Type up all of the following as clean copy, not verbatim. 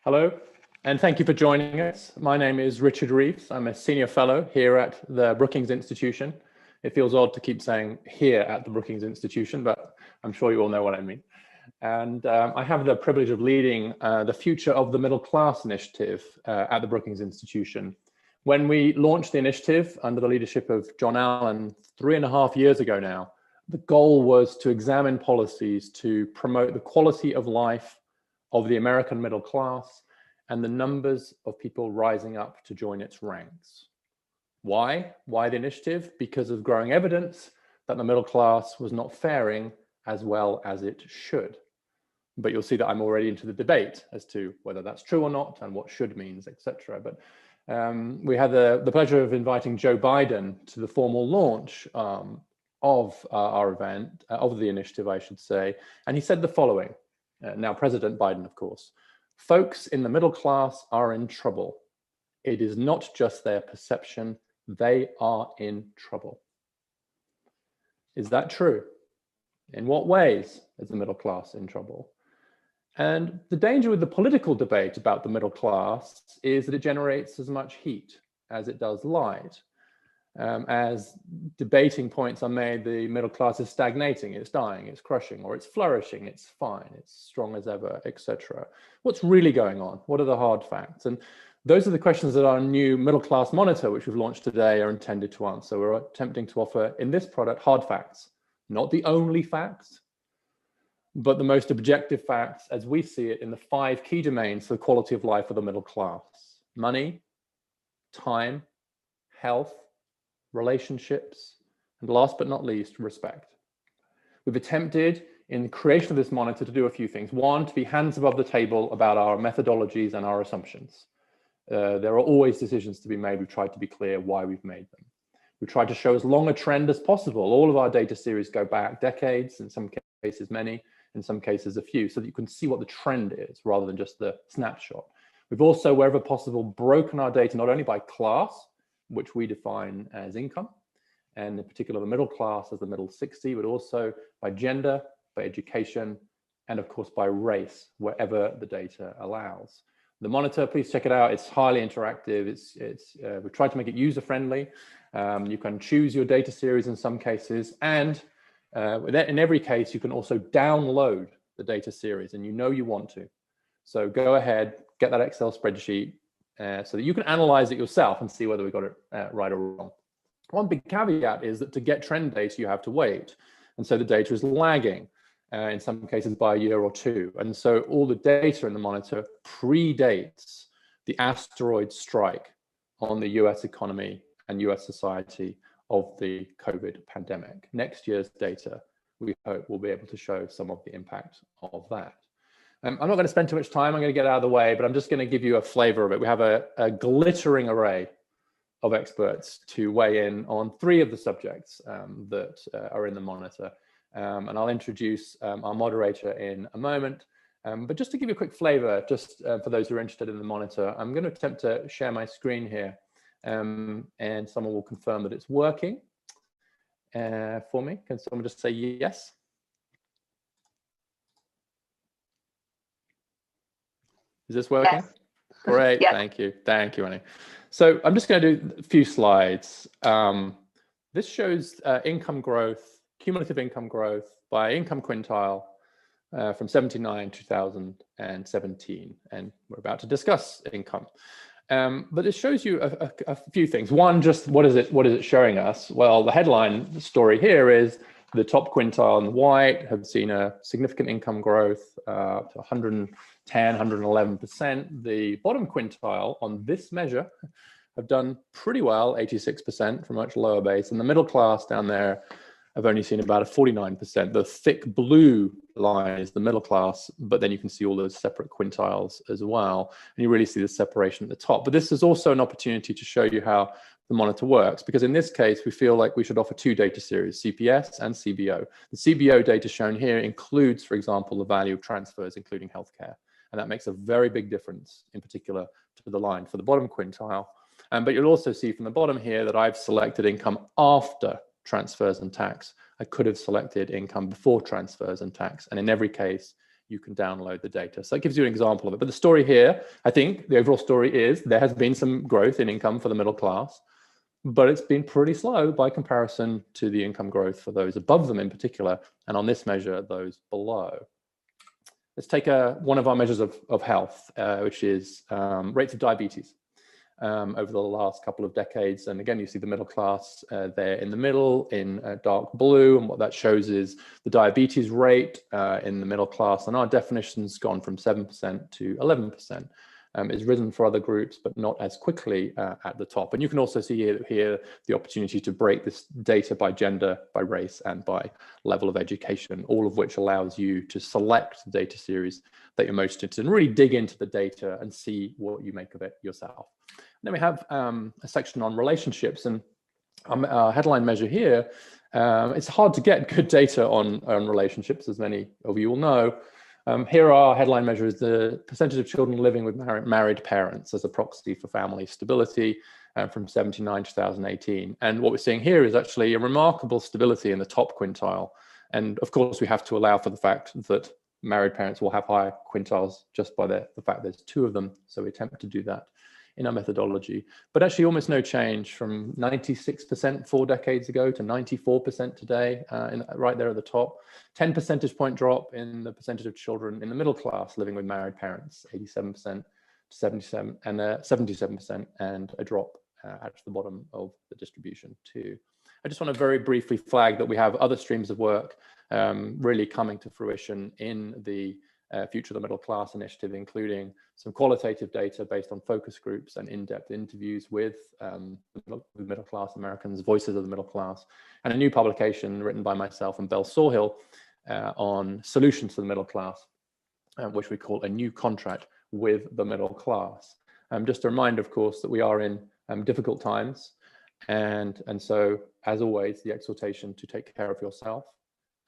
Hello, and thank you for joining us. My name is Richard Reeves. I'm a senior fellow here at the Brookings Institution. It feels odd to keep saying here at the Brookings Institution, but I'm sure you all know what I mean. And I have the privilege of leading the Future of the Middle Class initiative at the Brookings Institution. When we launched the initiative under the leadership of John Allen 3.5 years ago now, the goal was to examine policies to promote the quality of life of the American middle class and the numbers of people rising up to join its ranks. Why? Why the initiative? Because of growing evidence that the middle class was not faring as well as it should. But you'll see that I'm already into the debate as to whether that's true or not and what should means, etc. But we had the pleasure of inviting Joe Biden to the formal launch of our event, of the initiative, I should say. And he said the following, now President Biden, of course: folks in the middle class are in trouble. It is not just their perception, they are in trouble. Is that true? In what ways is the middle class in trouble? And the danger with the political debate about the middle class is that it generates as much heat as it does light. As debating points are made, the middle class is stagnating, it's dying, it's crushing, or it's flourishing, it's fine, it's strong as ever, etc. What's really going on? What are the hard facts? And those are the questions that our new Middle Class Monitor, which we've launched today, are intended to answer. We're attempting to offer in this product hard facts, not the only facts, but the most objective facts as we see it in the 5 key domains for the quality of life of the middle class: money, time, health, relationships, and last but not least, respect. We've attempted in the creation of this monitor to do a few things. One, to be hands above the table about our methodologies and our assumptions. There are always decisions to be made. We've tried to be clear why we've made them. We've tried to show as long a trend as possible. All of our data series go back decades, in some cases many, in some cases a few, so that you can see what the trend is rather than just the snapshot. We've also, wherever possible, broken our data not only by class, which we define as income, and in particular the middle class as the middle 60, but also by gender, by education, and of course by race, wherever the data allows. The monitor, please check it out. It's highly interactive. We've tried to make it user-friendly. You can choose your data series in some cases, and in every case, you can also download the data series, and you know you want to. So go ahead, get that Excel spreadsheet, so that you can analyze it yourself and see whether we got it right or wrong. One big caveat is that to get trend data, you have to wait. And so the data is lagging, in some cases by a year or two. And so all the data in the monitor predates the asteroid strike on the US economy and US society of the COVID pandemic. Next year's data, we hope, will be able to show some of the impact of that. I'm not going to spend too much time. I'm going to get out of the way, but I'm just going to give you a flavor of it. We have a glittering array of experts to weigh in on 3 of the subjects that are in the monitor. And I'll introduce our moderator in a moment. But just to give you a quick flavor, just for those who are interested in the monitor, I'm going to attempt to share my screen here. And someone will confirm that it's working for me. Can someone just say yes? Is this working? Yes. Great, yep. Thank you. Thank you, Annie. So I'm just going to do a few slides. This shows income growth, cumulative income growth by income quintile from 79 to 2017. And we're about to discuss income. But it shows you a few things. One, just what is it showing us? Well, the headline story here is the top quintile in white have seen a significant income growth to 110, 111%. The bottom quintile on this measure have done pretty well, 86% from a much lower base. And the middle class down there have only seen about a 49%. The thick blue line is the middle class, but then you can see all those separate quintiles as well. And you really see the separation at the top. But this is also an opportunity to show you how the monitor works, because in this case, we feel like we should offer 2 data series, CPS and CBO. The CBO data shown here includes, for example, the value of transfers, including healthcare. And that makes a very big difference, in particular, to the line for the bottom quintile. But you'll also see from the bottom here that I've selected income after transfers and tax. I could have selected income before transfers and tax. And in every case, you can download the data. So that gives you an example of it. But the story here, I think the overall story is there has been some growth in income for the middle class, but it's been pretty slow by comparison to the income growth for those above them in particular, and on this measure, those below. Let's take one of our measures of health, which is rates of diabetes over the last couple of decades. And again, you see the middle class there in the middle in dark blue. And what that shows is the diabetes rate in the middle class. And our definition's gone from 7% to 11%. It's risen for other groups, but not as quickly at the top. And you can also see here the opportunity to break this data by gender, by race, and by level of education, all of which allows you to select the data series that you're most interested in, and really dig into the data and see what you make of it yourself. And then we have a section on relationships, and our headline measure here, it's hard to get good data on relationships, as many of you will know. Here our headline measure is the percentage of children living with married parents as a proxy for family stability from 79 to 2018. And what we're seeing here is actually a remarkable stability in the top quintile. And of course, we have to allow for the fact that married parents will have higher quintiles just by the fact there's two of them. So we attempt to do that in our methodology, but actually almost no change from 96% 4 decades ago to 94% today, right there at the top. 10 percentage point drop in the percentage of children in the middle class living with married parents, 87% to 77, and 77%, and a drop at the bottom of the distribution too. I just want to very briefly flag that we have other streams of work really coming to fruition in the Future of the Middle Class initiative, including some qualitative data based on focus groups and in-depth interviews with middle class Americans, voices of the middle class, and a new publication written by myself and Belle Sawhill on solutions to the middle class, which we call A New Contract with the Middle Class. Just a reminder, of course, that we are in difficult times, and so, as always, the exhortation to take care of yourself,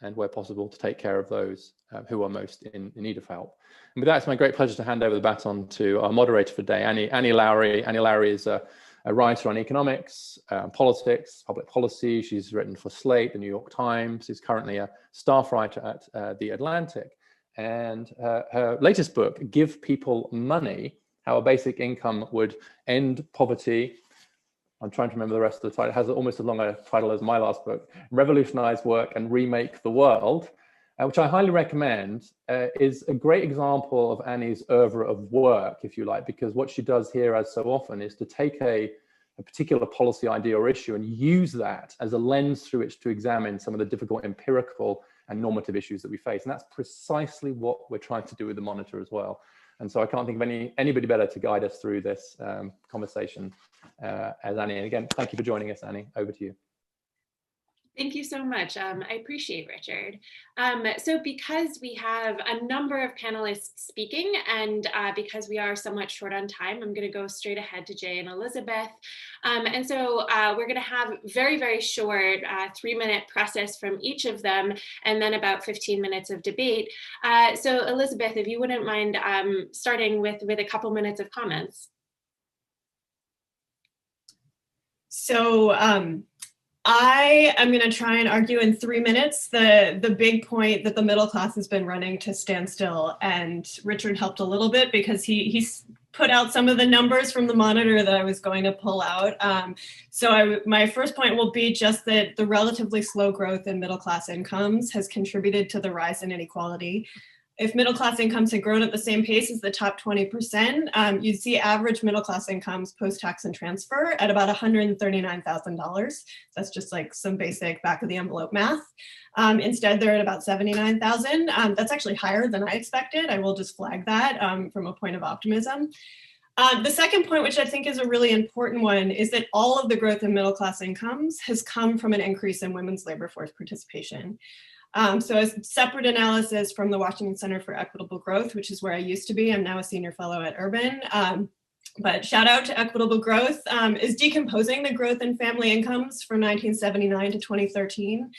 and where possible, to take care of those who are most in need of help. And with that, it's my great pleasure to hand over the baton to our moderator for today, Annie Lowrey. Annie Lowrey is a writer on economics, politics, public policy. She's written for Slate, the New York Times. She's currently a staff writer at The Atlantic. And her latest book, Give People Money, How a Basic Income Would End Poverty. I'm trying to remember the rest of the title. It has almost as long a title as my last book, Revolutionize Work and Remake the World, which I highly recommend, is a great example of Annie's oeuvre of work, if you like, because what she does here, as so often, is to take a particular policy idea or issue and use that as a lens through which to examine some of the difficult empirical and normative issues that we face. And that's precisely what we're trying to do with the monitor as well. And so I can't think of anybody better to guide us through this conversation as Annie. And again, thank you for joining us, Annie. Over to you. Thank you so much. I appreciate Richard. So because we have a number of panelists speaking and because we are somewhat short on time, I'm going to go straight ahead to Jay and Elizabeth. And so we're going to have very, very short 3-minute process from each of them and then about 15 minutes of debate. So Elizabeth, if you wouldn't mind starting with a couple minutes of comments. So I am going to try and argue in 3 minutes the big point that the middle class has been running to stand still. And Richard helped a little bit because he put out some of the numbers from the monitor that I was going to pull out. My first point will be just that the relatively slow growth in middle class incomes has contributed to the rise in inequality. If middle class incomes had grown at the same pace as the top 20%, you'd see average middle class incomes post-tax and transfer at about $139,000. That's just like some basic back of the envelope math. Instead, they're at about $79,000. That's actually higher than I expected. I will just flag that from a point of optimism. The second point, which I think is a really important one, is that all of the growth in middle class incomes has come from an increase in women's labor force participation. So a separate analysis from the Washington Center for Equitable Growth, which is where I used to be. I'm now a senior fellow at Urban. But shout out to Equitable Growth, is decomposing the growth in family incomes from 1979 to 2013.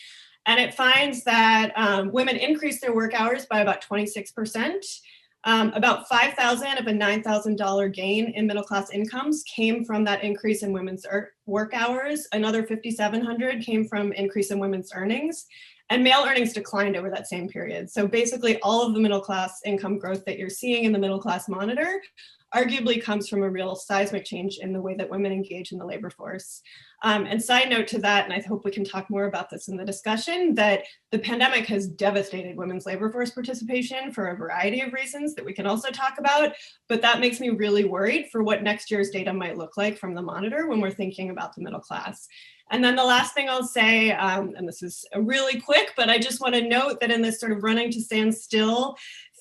And it finds that women increased their work hours by about 26%. About $5,000 of a $9,000 gain in middle class incomes came from that increase in women's work hours. Another $5,700 came from increase in women's earnings. and male earnings declined over that same period. So basically all of the middle class income growth that you're seeing in the Middle Class Monitor arguably comes from a real seismic change in the way that women engage in the labor force. And side note to that, and I hope we can talk more about this in the discussion, that the pandemic has devastated women's labor force participation for a variety of reasons that we can also talk about, but that makes me really worried for what next year's data might look like from the monitor when we're thinking about the middle class. And then the last thing I'll say, and this is really quick, but I just want to note that in this sort of running to stand still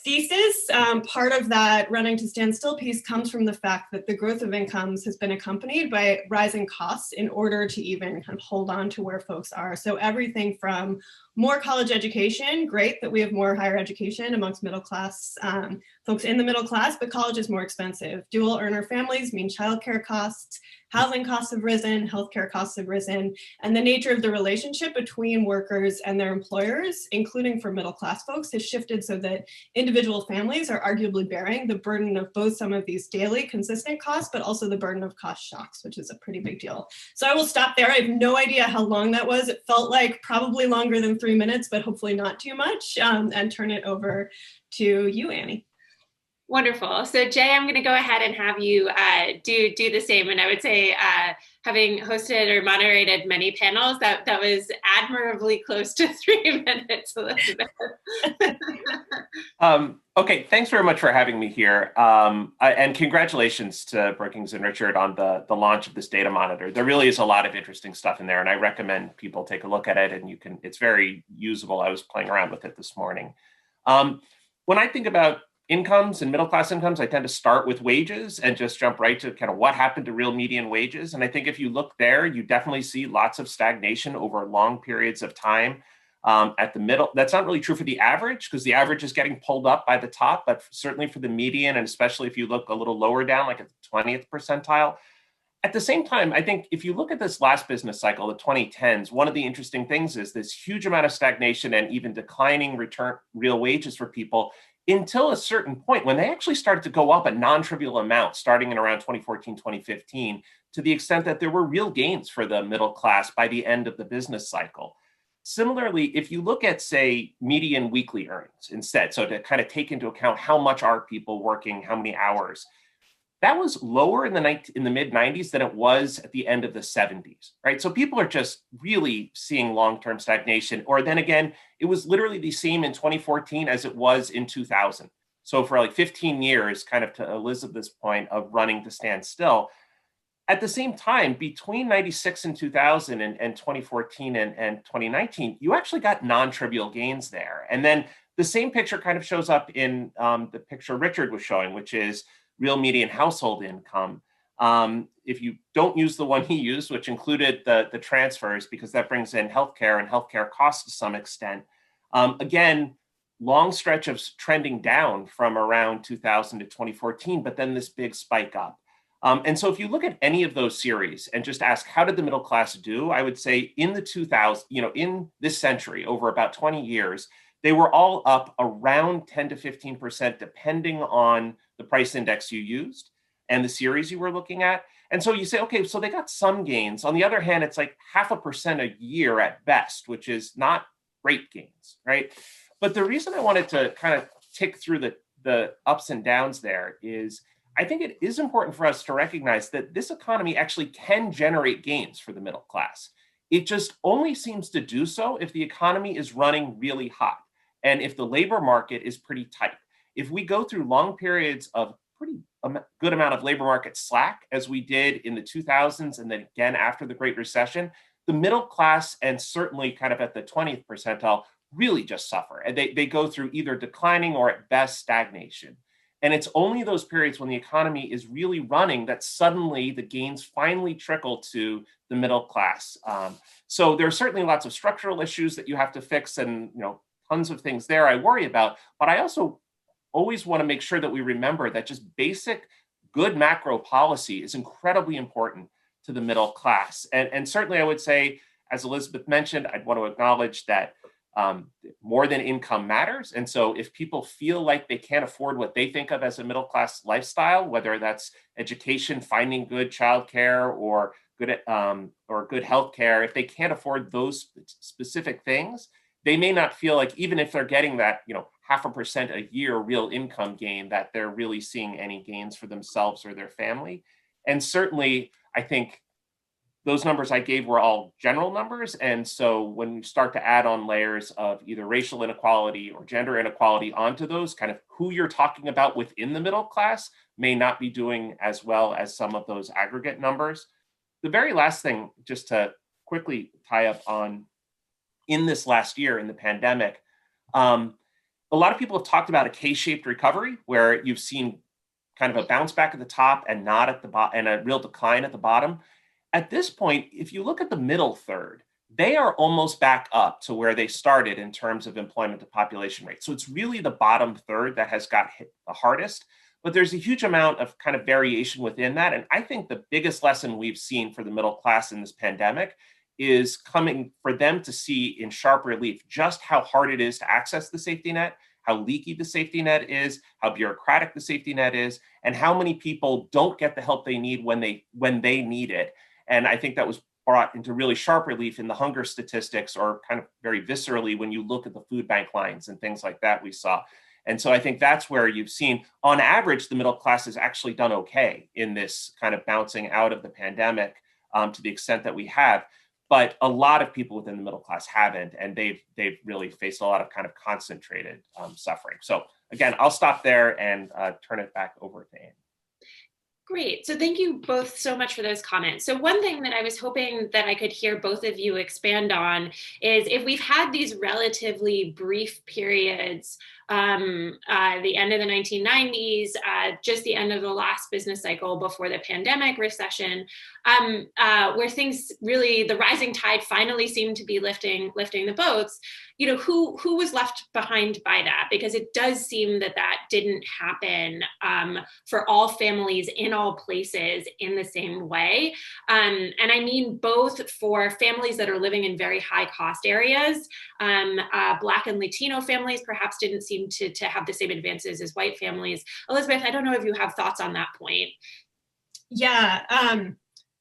thesis, part of that running to stand still piece comes from the fact that the growth of incomes has been accompanied by rising costs in order to even kind of hold on to where folks are. So everything from more college education, great that we have more higher education amongst middle class folks in the middle class, but college is more expensive. Dual earner families mean childcare costs, housing costs have risen, healthcare costs have risen, and the nature of the relationship between workers and their employers, including for middle class folks, has shifted so that individual families are arguably bearing the burden of both some of these daily consistent costs, but also the burden of cost shocks, which is a pretty big deal. So I will stop there. I have no idea how long that was. It felt like probably longer than 3 minutes, but hopefully not too much, and turn it over to you, Annie. Wonderful. So Jay, I'm going to go ahead and have you do the same. And I would say, having hosted or moderated many panels, that was admirably close to 3 minutes, Elizabeth. Okay, thanks very much for having me here. And congratulations to Brookings and Richard on the launch of this data monitor. There really is a lot of interesting stuff in there, and I recommend people take a look at it, and it's very usable. I was playing around with it this morning. When I think about incomes and middle class incomes, I tend to start with wages and just jump right to kind of what happened to real median wages. And I think if you look there, you definitely see lots of stagnation over long periods of time. At the middle, that's not really true for the average, because the average is getting pulled up by the top, but certainly for the median, and especially if you look a little lower down, like at the 20th percentile. At the same time, I think if you look at this last business cycle, the 2010s, one of the interesting things is this huge amount of stagnation and even declining real wages for people until a certain point when they actually started to go up a non-trivial amount, starting in around 2014, 2015, to the extent that there were real gains for the middle class by the end of the business cycle. Similarly, if you look at, say, median weekly earnings instead, so to kind of take into account how much are people working, how many hours, that was lower in the mid-90s than it was at the end of the 70s, right? So people are just really seeing long-term stagnation. Or then again, it was literally the same in 2014 as it was in 2000. So for like 15 years, kind of to Elizabeth's point of running to stand still. At the same time, between 96 and 2000 and 2014 and 2019, you actually got non-trivial gains there. And then the same picture kind of shows up in the picture Richard was showing, which is real median household income. If you don't use the one he used, which included the transfers, because that brings in healthcare and healthcare costs to some extent, again, long stretch of trending down from around 2000 to 2014, but then this big spike up. And so if you look at any of those series and just ask, how did the middle class do? I would say in the 2000s, in this century, over about 20 years, they were all up around 10 to 15%, depending on the price index you used and the series you were looking at. And so you say, okay, so they got some gains. On the other hand, it's like 0.5% a year at best, which is not great gains, right? But the reason I wanted to kind of tick through the ups and downs there is I think it is important for us to recognize that this economy actually can generate gains for the middle class. It just only seems to do so if the economy is running really hot and if the labor market is pretty tight. If we go through long periods of pretty good amount of labor market slack, as we did in the 2000s and then again after the Great Recession, the middle class and certainly kind of at the 20th percentile really just suffer. And they go through either declining or at best stagnation. And it's only those periods when the economy is really running that suddenly the gains finally trickle to the middle class. So there are certainly lots of structural issues that you have to fix and tons of things there I worry about. But I also always want to make sure that we remember that just basic good macro policy is incredibly important to the middle class. And certainly I would say, as Elizabeth mentioned, I'd want to acknowledge that more than income matters. And so if people feel like they can't afford what they think of as a middle class lifestyle, whether that's education, finding good childcare or good health care, if they can't afford those specific things, they may not feel like, even if they're getting that, 0.5% a year real income gain, that they're really seeing any gains for themselves or their family. And certainly, I think those numbers I gave were all general numbers. And so when you start to add on layers of either racial inequality or gender inequality onto those, kind of who you're talking about within the middle class may not be doing as well as some of those aggregate numbers. The very last thing, just to quickly tie up on, in this last year in the pandemic, a lot of people have talked about a K-shaped recovery, where you've seen kind of a bounce back at the top and not at the bottom, and a real decline at the bottom. At this point, if you look at the middle third, they are almost back up to where they started in terms of employment to population rate. So it's really the bottom third that has got hit the hardest, but there's a huge amount of kind of variation within that. And I think the biggest lesson we've seen for the middle class in this pandemic is coming for them to see in sharp relief just how hard it is to access the safety net, how leaky the safety net is, how bureaucratic the safety net is, and how many people don't get the help they need when they need it. And I think that was brought into really sharp relief in the hunger statistics, or kind of very viscerally when you look at the food bank lines and things like that we saw. And so I think that's where you've seen, on average, the middle class has actually done okay in this kind of bouncing out of the pandemic to the extent that we have. But a lot of people within the middle class haven't, and they've really faced a lot of kind of concentrated suffering. So again, I'll stop there and turn it back over to Anne. Great. So thank you both so much for those comments. So one thing that I was hoping that I could hear both of you expand on is, if we've had these relatively brief periods, the end of the 1990s, just the end of the last business cycle before the pandemic recession, where things really, the rising tide finally seemed to be lifting the boats, who was left behind by that? Because it does seem that didn't happen for all families in all places in the same way. And I mean both for families that are living in very high cost areas. Black and Latino families perhaps didn't seem to have the same advances as white families. Elizabeth, I don't know if you have thoughts on that point. Yeah.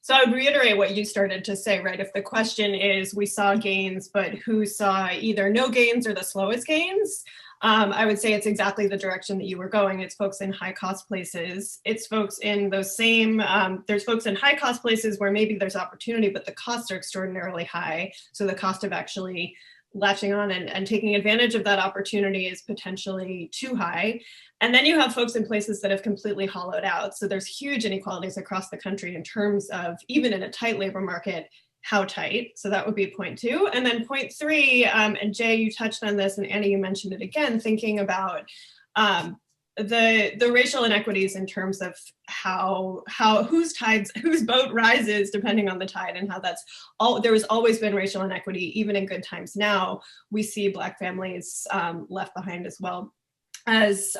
So I would reiterate what you started to say, right? If the question is, we saw gains, but who saw either no gains or the slowest gains? I would say it's exactly the direction that you were going. It's folks in high cost places. It's folks in those same, there's folks in high cost places where maybe there's opportunity, but the costs are extraordinarily high. So the cost of actually latching on and taking advantage of that opportunity is potentially too high. And then you have folks in places that have completely hollowed out. So there's huge inequalities across the country in terms of, even in a tight labor market, how tight. So that would be point two. And then point three, and Jay, you touched on this, and Annie, you mentioned it again, thinking about the racial inequities in terms of how whose boat rises depending on the tide, and how there has always been racial inequity, even in good times. Now we see Black families left behind as well as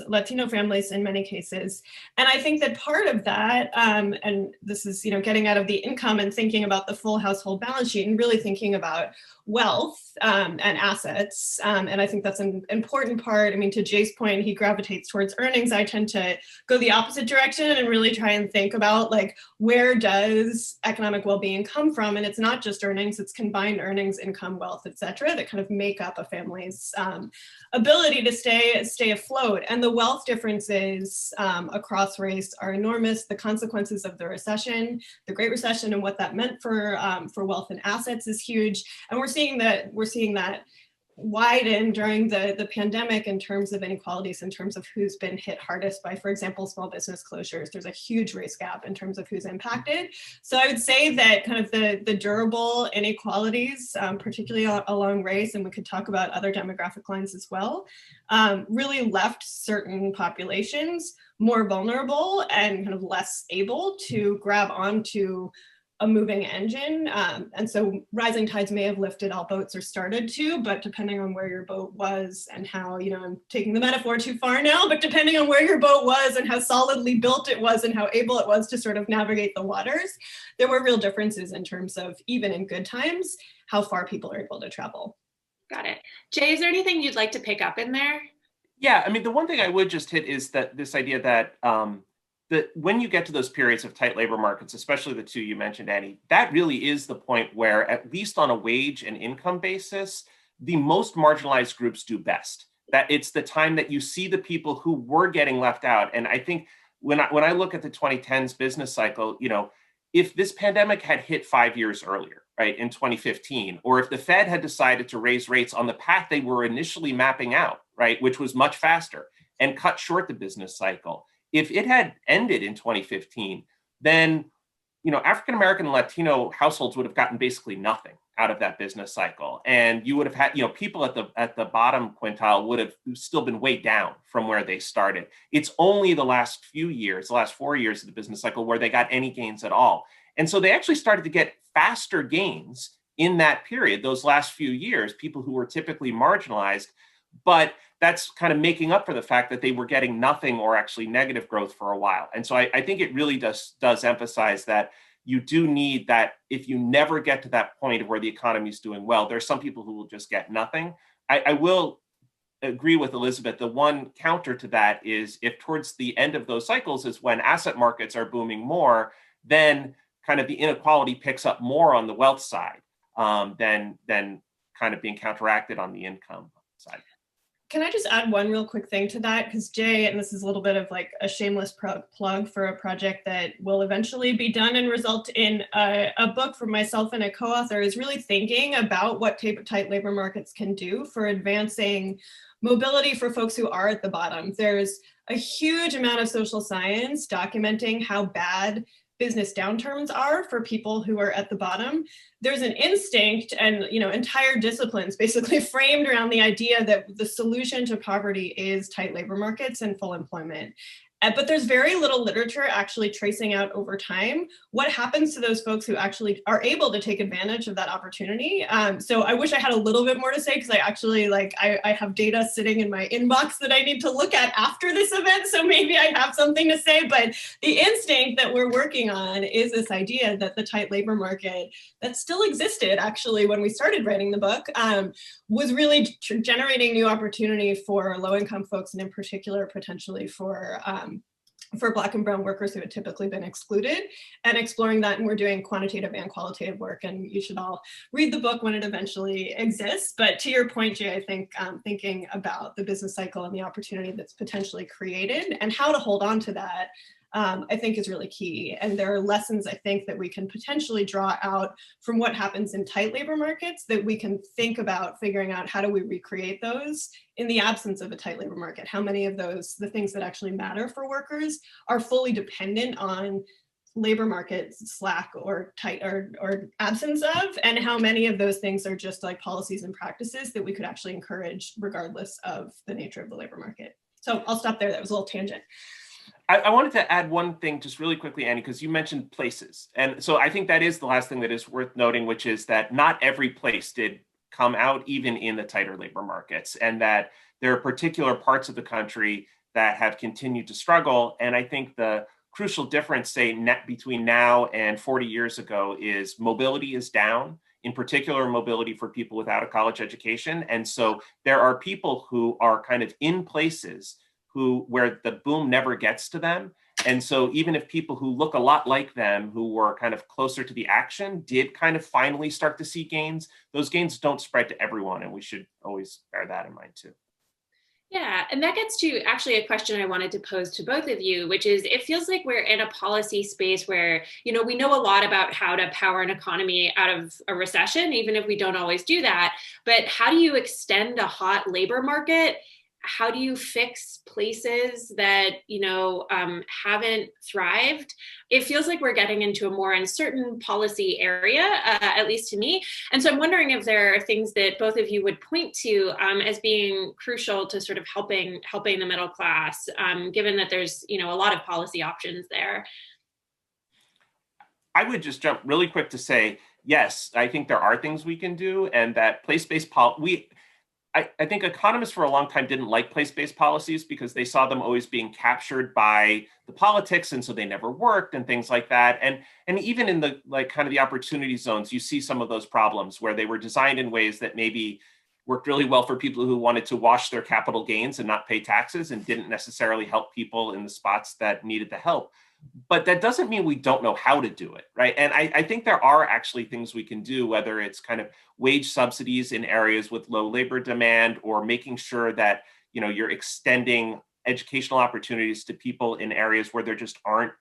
Latino families in many cases. And I think that part of that, and this is, getting out of the income and thinking about the full household balance sheet and really thinking about wealth and assets. And I think that's an important part. I mean, to Jay's point, he gravitates towards earnings. I tend to go the opposite direction and really try and think about, like, where does economic well-being come from? And it's not just earnings, it's combined earnings, income, wealth, et cetera, that kind of make up a family's ability to stay afloat. And the wealth differences across race are enormous. The consequences of the recession, the Great Recession, and what that meant for wealth and assets is huge. And we're seeing that widen during the pandemic in terms of inequalities, in terms of who's been hit hardest by, for example, small business closures. There's a huge race gap in terms of who's impacted. So I would say that kind of the durable inequalities, particularly along race, and we could talk about other demographic lines as well, really left certain populations more vulnerable and kind of less able to grab onto a moving engine. And so rising tides may have lifted all boats, or started to, but depending on where your boat was and how, I'm taking the metaphor too far now, but depending on where your boat was and how solidly built it was and how able it was to sort of navigate the waters, there were real differences in terms of, even in good times, how far people are able to travel. Got it. Jay, is there anything you'd like to pick up in there? Yeah, I mean, the one thing I would just hit is that this idea that that when you get to those periods of tight labor markets, especially the two you mentioned, Annie, that really is the point where, at least on a wage and income basis, the most marginalized groups do best. That it's the time that you see the people who were getting left out. And I think when I look at the 2010s business cycle, you know, if this pandemic had hit 5 years earlier, right, in 2015, or if the Fed had decided to raise rates on the path they were initially mapping out, right, which was much faster, and cut short the business cycle, if it had ended in 2015, then, you know, African American and Latino households would have gotten basically nothing out of that business cycle, and you would have had, you know, people at the bottom quintile would have still been way down from where they started. It's only the last few years, the last 4 years of the business cycle, where they got any gains at all, and so they actually started to get faster gains in that period. Those last few years, people who were typically marginalized, but that's kind of making up for the fact that they were getting nothing or actually negative growth for a while. And so I think it really does emphasize that you do need that. If you never get to that point of where the economy is doing well, there's some people who will just get nothing. I will agree with Elizabeth. The one counter to that is if towards the end of those cycles is when asset markets are booming more, then kind of the inequality picks up more on the wealth side than kind of being counteracted on the income side. Can I just add one real quick thing to that? Because Jay, and this is a little bit of like a shameless plug for a project that will eventually be done and result in a book from myself and a co-author, is really thinking about what tight labor markets can do for advancing mobility for folks who are at the bottom. There's a huge amount of social science documenting how bad business downturns are for people who are at the bottom. There's an instinct and, you know, entire disciplines basically framed around the idea that the solution to poverty is tight labor markets and full employment. But there's very little literature actually tracing out over time what happens to those folks who actually are able to take advantage of that opportunity. So I wish I had a little bit more to say, because I actually I have data sitting in my inbox that I need to look at after this event. So maybe I have something to say, but the instinct that we're working on is this idea that the tight labor market that still existed actually when we started writing the book was really generating new opportunity for low-income folks, and in particular, potentially for Black and brown workers who had typically been excluded, and exploring that. And we're doing quantitative and qualitative work, and you should all read the book when it eventually exists. But to your point, Jay, I think thinking about the business cycle and the opportunity that's potentially created and how to hold on to that, I think is really key. And there are lessons, I think, that we can potentially draw out from what happens in tight labor markets that we can think about figuring out how do we recreate those in the absence of a tight labor market. How many of those, the things that actually matter for workers, are fully dependent on labor market slack or tight or absence of, and how many of those things are just like policies and practices that we could actually encourage regardless of the nature of the labor market. So I'll stop there. That was a little tangent. I wanted to add one thing just really quickly, Annie, because you mentioned places. And so I think that is the last thing that is worth noting, which is that not every place did come out even in the tighter labor markets, and that there are particular parts of the country that have continued to struggle. And I think the crucial difference, say, between now and 40 years ago is mobility is down, in particular mobility for people without a college education. And so there are people who are kind of in places where the boom never gets to them. And so even if people who look a lot like them, who were kind of closer to the action, did kind of finally start to see gains, those gains don't spread to everyone. And we should always bear that in mind too. Yeah, and that gets to actually a question I wanted to pose to both of you, which is, it feels like we're in a policy space where, you know, we know a lot about how to power an economy out of a recession, even if we don't always do that. But how do you extend a hot labor market? How do you fix places that, you know, haven't thrived? It feels like we're getting into a more uncertain policy area, at least to me. And so I'm wondering if there are things that both of you would point to as being crucial to sort of helping the middle class, given that there's, you know, a lot of policy options there. I would just jump really quick to say, yes, I think there are things we can do, and that place-based policy, I think economists for a long time didn't like place-based policies because they saw them always being captured by the politics, and so they never worked and things like that. And even in the kind of the opportunity zones, you see some of those problems where they were designed in ways that maybe worked really well for people who wanted to wash their capital gains and not pay taxes, and didn't necessarily help people in the spots that needed the help. But that doesn't mean we don't know how to do it, right? And I think there are actually things we can do, whether it's kind of wage subsidies in areas with low labor demand, or making sure that, you know, you're extending educational opportunities to people in areas where there just aren't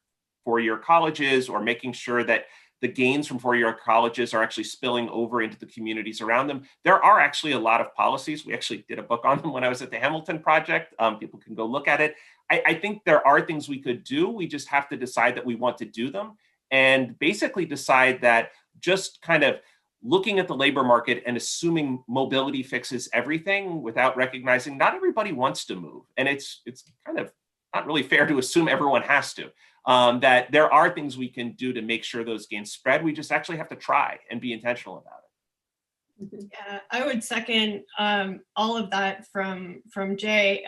four-year colleges, or making sure that the gains from four-year colleges are actually spilling over into the communities around them. There are actually a lot of policies. We actually did a book on them when I was at the Hamilton Project. People can go look at it. I think there are things we could do. We just have to decide that we want to do them, and basically decide that just kind of looking at the labor market and assuming mobility fixes everything without recognizing not everybody wants to move. And it's kind of not really fair to assume everyone has to. That there are things we can do to make sure those gains spread. We just actually have to try and be intentional about it. Yeah, I would second all of that from Jay,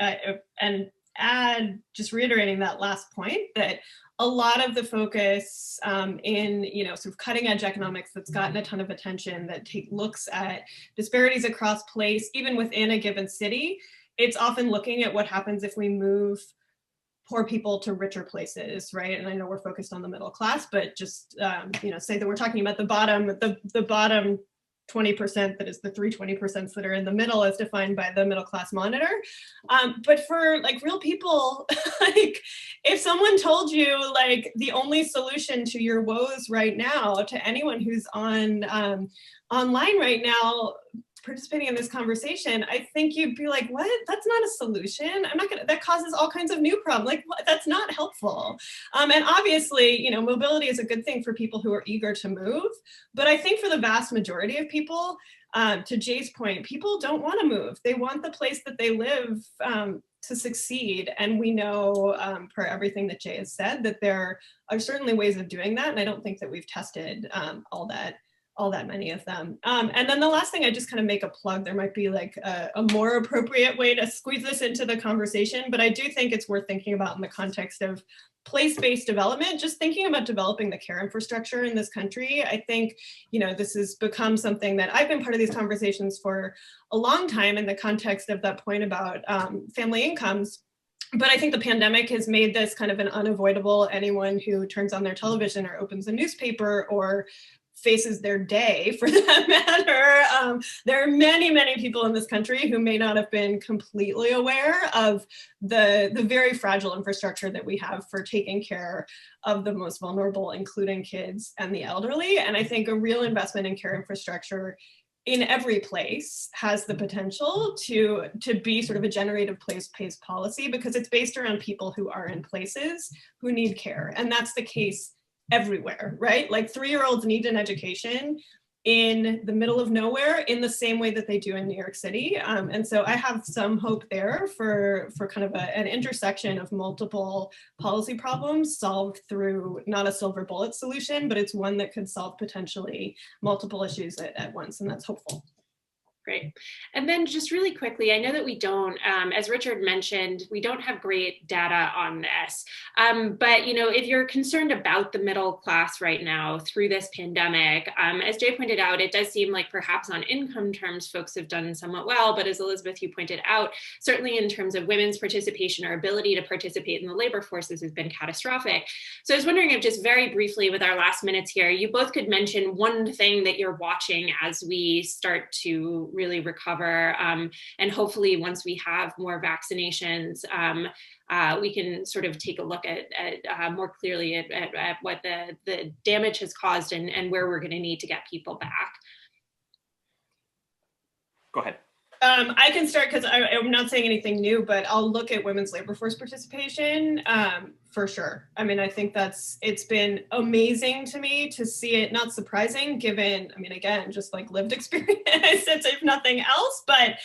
and add, just reiterating that last point, that a lot of the focus in, you know, sort of cutting edge economics that's gotten a ton of attention, that looks at disparities across place, even within a given city, it's often looking at what happens if we move poor people to richer places, right? And I know we're focused on the middle class, but just you know, say that we're talking about the bottom 20%, that is the 320% that are in the middle, as defined by the Middle Class Monitor. But for like real people, like if someone told you like the only solution to your woes right now, to anyone who's on online right now participating in this conversation, I think you'd be like, what? That's not a solution. I'm not gonna, that causes all kinds of new problems. Like, what? That's not helpful. And obviously, you know, mobility is a good thing for people who are eager to move. But I think for the vast majority of people, to Jay's point, people don't want to move. They want the place that they live to succeed. And we know, per everything that Jay has said, that there are certainly ways of doing that. And I don't think that we've tested all that many of them. And then the last thing, I just kind of make a plug. There might be like a more appropriate way to squeeze this into the conversation, but I do think it's worth thinking about in the context of place-based development, just thinking about developing the care infrastructure in this country. I think, you know, this has become something that I've been part of these conversations for a long time in the context of that point about family incomes. But I think the pandemic has made this kind of an unavoidable. Anyone who turns on their television or opens a newspaper or faces their day, for that matter. There are many, many people in this country who may not have been completely aware of the very fragile infrastructure that we have for taking care of the most vulnerable, including kids and the elderly. And I think a real investment in care infrastructure in every place has the potential to be sort of a generative place-based policy, because it's based around people who are in places who need care. And that's the case everywhere, right? Like 3-year-olds need an education in the middle of nowhere in the same way that they do in New York City. And so I have some hope there for kind of an intersection of multiple policy problems solved through not a silver bullet solution, but it's one that could solve potentially multiple issues at once, and that's hopeful. Great. And then just really quickly, I know that we don't, as Richard mentioned, we don't have great data on this. But, you know, if you're concerned about the middle class right now through this pandemic, as Jay pointed out, it does seem like perhaps on income terms, folks have done somewhat well. But as Elizabeth, you pointed out, certainly in terms of women's participation or ability to participate in the labor forces has been catastrophic. So I was wondering if just very briefly with our last minutes here, you both could mention one thing that you're watching as we start to really recover, and hopefully once we have more vaccinations, we can sort of take a look at more clearly at what the damage has caused and where we're going to need to get people back. Go ahead. I can start because I'm not saying anything new, but I'll look at women's labor force participation for sure. I mean, I think it's been amazing to me to see it, not surprising given, I mean, again, just like lived experience, if nothing else, but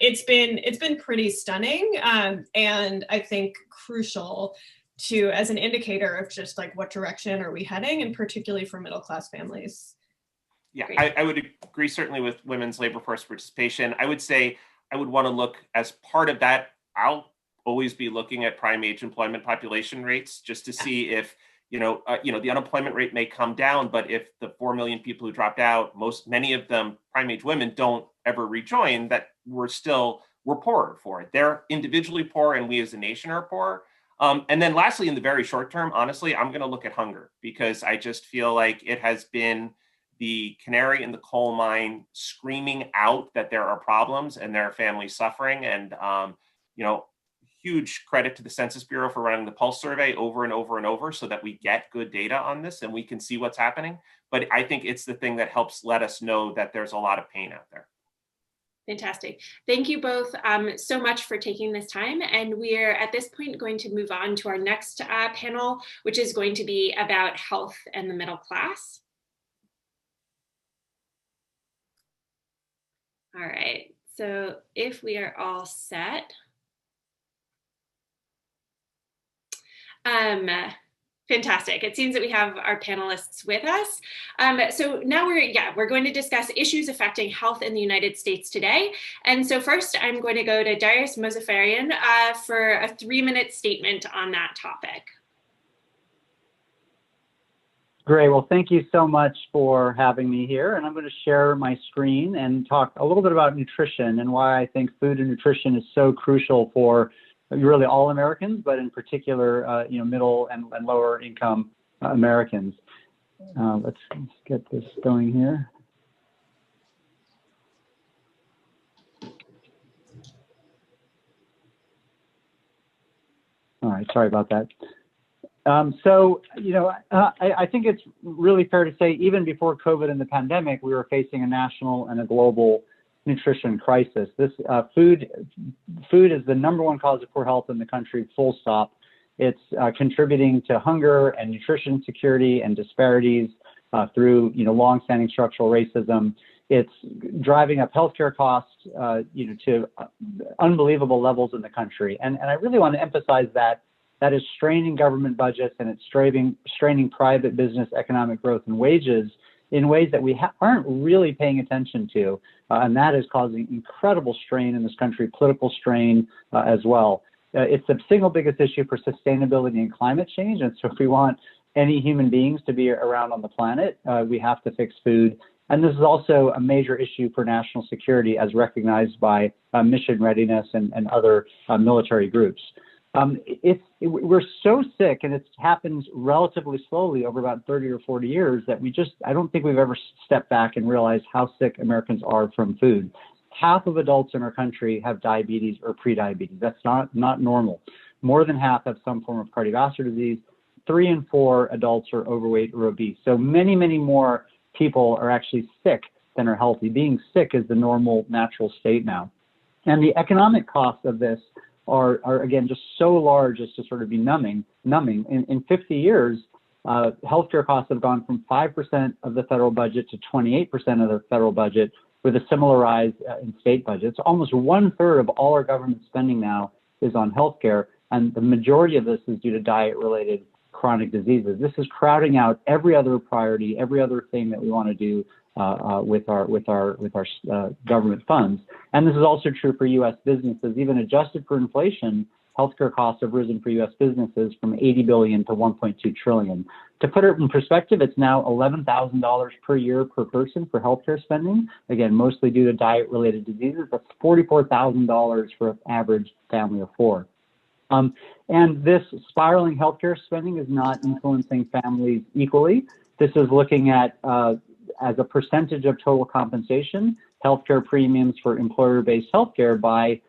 it's been pretty stunning, and I think crucial to, as an indicator of just like what direction are we heading, and particularly for middle class families. Yeah, I would agree certainly with women's labor force participation. I would say I would want to look as part of that. I'll always be looking at prime age employment population rates just to see if, the unemployment rate may come down, but if the 4 million people who dropped out, many of them prime age women don't ever rejoin, that we're poorer for it. They're individually poor and we as a nation are poor. And then lastly, in the very short term, honestly, I'm going to look at hunger, because I just feel like it has been the canary in the coal mine screaming out that there are problems and there are families suffering. And, huge credit to the Census Bureau for running the Pulse survey over and over and over so that we get good data on this and we can see what's happening. But I think it's the thing that helps let us know that there's a lot of pain out there. Fantastic. Thank you both so much for taking this time. And we're at this point going to move on to our next panel, which is going to be about health and the middle class. All right, so if we are all set. Fantastic. It seems that we have our panelists with us. So now we're going to discuss issues affecting health in the United States today. And so first, I'm going to go to Darius Mozaffarian for a 3-minute statement on that topic. Great. Well, thank you so much for having me here. And I'm going to share my screen and talk a little bit about nutrition and why I think food and nutrition is so crucial for really all Americans, but in particular, middle and lower income Americans. Let's get this going here. All right, sorry about that. I think it's really fair to say even before COVID and the pandemic, we were facing a national and a global nutrition crisis. This food is the #1 cause of poor health in the country, full stop. It's contributing to hunger and nutrition security and disparities through long-standing structural racism. It's driving up healthcare costs to unbelievable levels in the country. And I really want to emphasize that is straining government budgets, and it's straining private business economic growth and wages in ways that we aren't really paying attention to. And that is causing incredible strain in this country, political strain as well. It's the single biggest issue for sustainability and climate change. And so if we want any human beings to be around on the planet, we have to fix food. And this is also a major issue for national security as recognized by mission readiness and other military groups. We're so sick, and it happens relatively slowly over about 30 or 40 years, that I don't think we've ever stepped back and realized how sick Americans are from food. Half of adults in our country have diabetes or prediabetes. That's not normal. More than half have some form of cardiovascular disease. 3 in 4 adults are overweight or obese. So many, many more people are actually sick than are healthy. Being sick is the normal, natural state now. And the economic costs of this are again just so large as to sort of be numbing. In 50 years, healthcare costs have gone from 5% of the federal budget to 28% of the federal budget, with a similar rise in state budgets. Almost 1/3 of all our government spending now is on healthcare, and the majority of this is due to diet-related chronic diseases. This is crowding out every other priority, every other thing that we want to do with our government funds. And this is also true for U.S. businesses. Even adjusted for inflation, healthcare costs have risen for U.S. businesses from $80 billion to $1.2 trillion. To put it in perspective, it's now $11,000 per year per person for healthcare spending. Again, mostly due to diet-related diseases. That's $44,000 for an average family of 4. And this spiraling healthcare spending is not influencing families equally. This is looking at, as a percentage of total compensation, healthcare premiums for employer-based healthcare by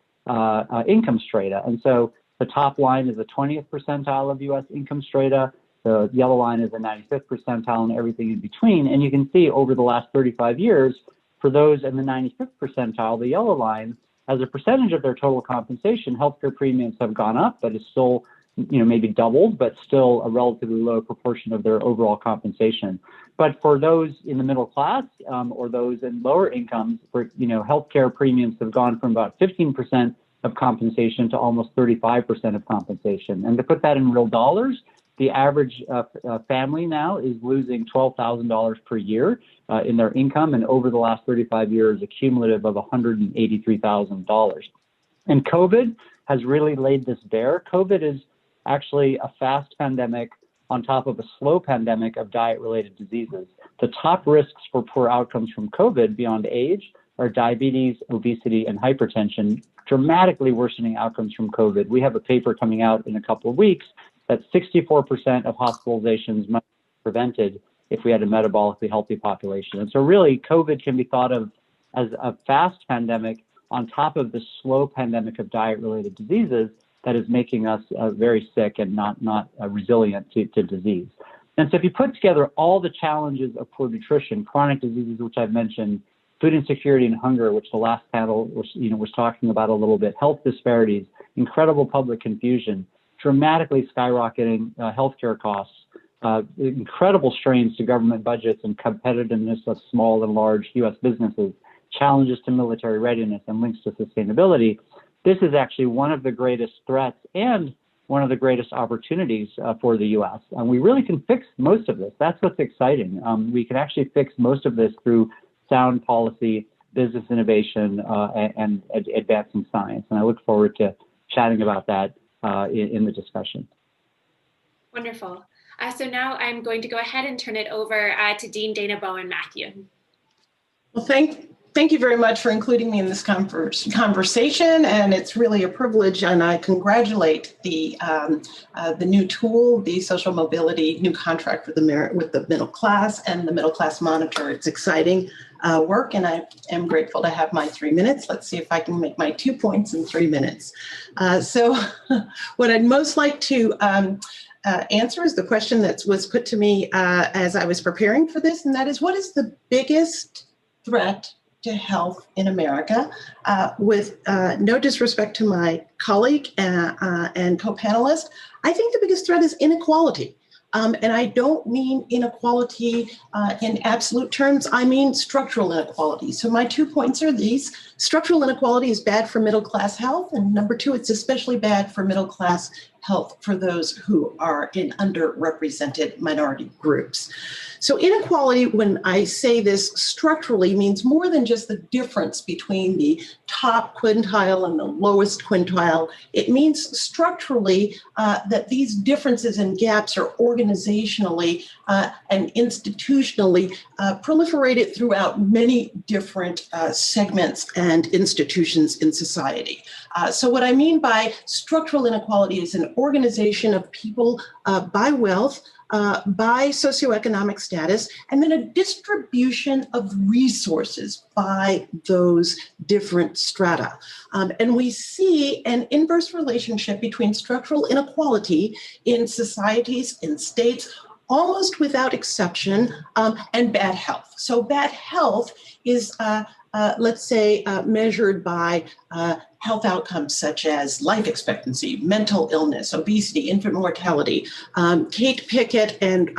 income strata. And so the top line is the 20th percentile of U.S. income strata. The yellow line is the 95th percentile, and everything in between. And you can see over the last 35 years, for those in the 95th percentile, the yellow line, as a percentage of their total compensation, healthcare premiums have gone up, but it's still, maybe doubled, but still a relatively low proportion of their overall compensation. But for those in the middle class or those in lower incomes, healthcare premiums have gone from about 15% of compensation to almost 35% of compensation. And to put that in real dollars, the average family now is losing $12,000 per year in their income, and over the last 35 years, a cumulative of $183,000. And COVID has really laid this bare. COVID is actually a fast pandemic on top of a slow pandemic of diet-related diseases. The top risks for poor outcomes from COVID beyond age are diabetes, obesity, and hypertension, dramatically worsening outcomes from COVID. We have a paper coming out in a couple of weeks that 64% of hospitalizations might be prevented if we had a metabolically healthy population. And so really, COVID can be thought of as a fast pandemic on top of the slow pandemic of diet-related diseases that is making us very sick and not resilient to disease. And so if you put together all the challenges of poor nutrition, chronic diseases, which I've mentioned, food insecurity and hunger, which the last panel was talking about a little bit, health disparities, incredible public confusion, dramatically skyrocketing healthcare costs, incredible strains to government budgets and competitiveness of small and large U.S. businesses, challenges to military readiness and links to sustainability. This is actually one of the greatest threats and one of the greatest opportunities for the U.S. And we really can fix most of this. That's what's exciting. We can actually fix most of this through sound policy, business innovation, and advancing science. And I look forward to chatting about that in the discussion. Wonderful. So now I'm going to go ahead and turn it over to Dean Dana Bowen Matthew. Well, thank you very much for including me in this conversation, and it's really a privilege, and I congratulate the new tool, the social mobility new contract with the middle class and the Middle Class Monitor. It's exciting work, and I am grateful to have my 3 minutes. Let's see if I can make my 2 points in 3 minutes. So what I'd most like to answer is the question that was put to me as I was preparing for this, and that is, what is the biggest threat to health in America? With no disrespect to my colleague and co-panelist, I think the biggest threat is inequality. And I don't mean inequality in absolute terms, I mean structural inequality. So my 2 points are these. Structural inequality is bad for middle class health, and number two, it's especially bad for middle class health for those who are in underrepresented minority groups. So inequality, when I say this structurally, means more than just the difference between the top quintile and the lowest quintile. It means structurally that these differences and gaps are organizationally and institutionally proliferated throughout many different segments and institutions in society. So what I mean by structural inequality is an organization of people by wealth, by socioeconomic status, and then a distribution of resources by those different strata. And we see an inverse relationship between structural inequality in societies, in states, almost without exception, and bad health. So bad health is, let's say, measured by health outcomes such as life expectancy, mental illness, obesity, infant mortality. Kate Pickett and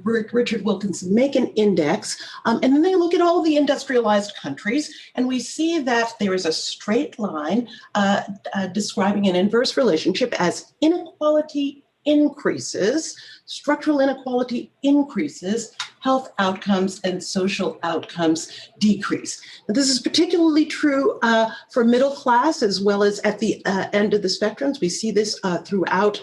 Richard Wilkinson make an index, and then they look at all the industrialized countries, and we see that there is a straight line describing an inverse relationship as inequality increases, structural inequality increases, health outcomes and social outcomes decrease. And this is particularly true for middle class as well as at the end of the spectrums. We see this throughout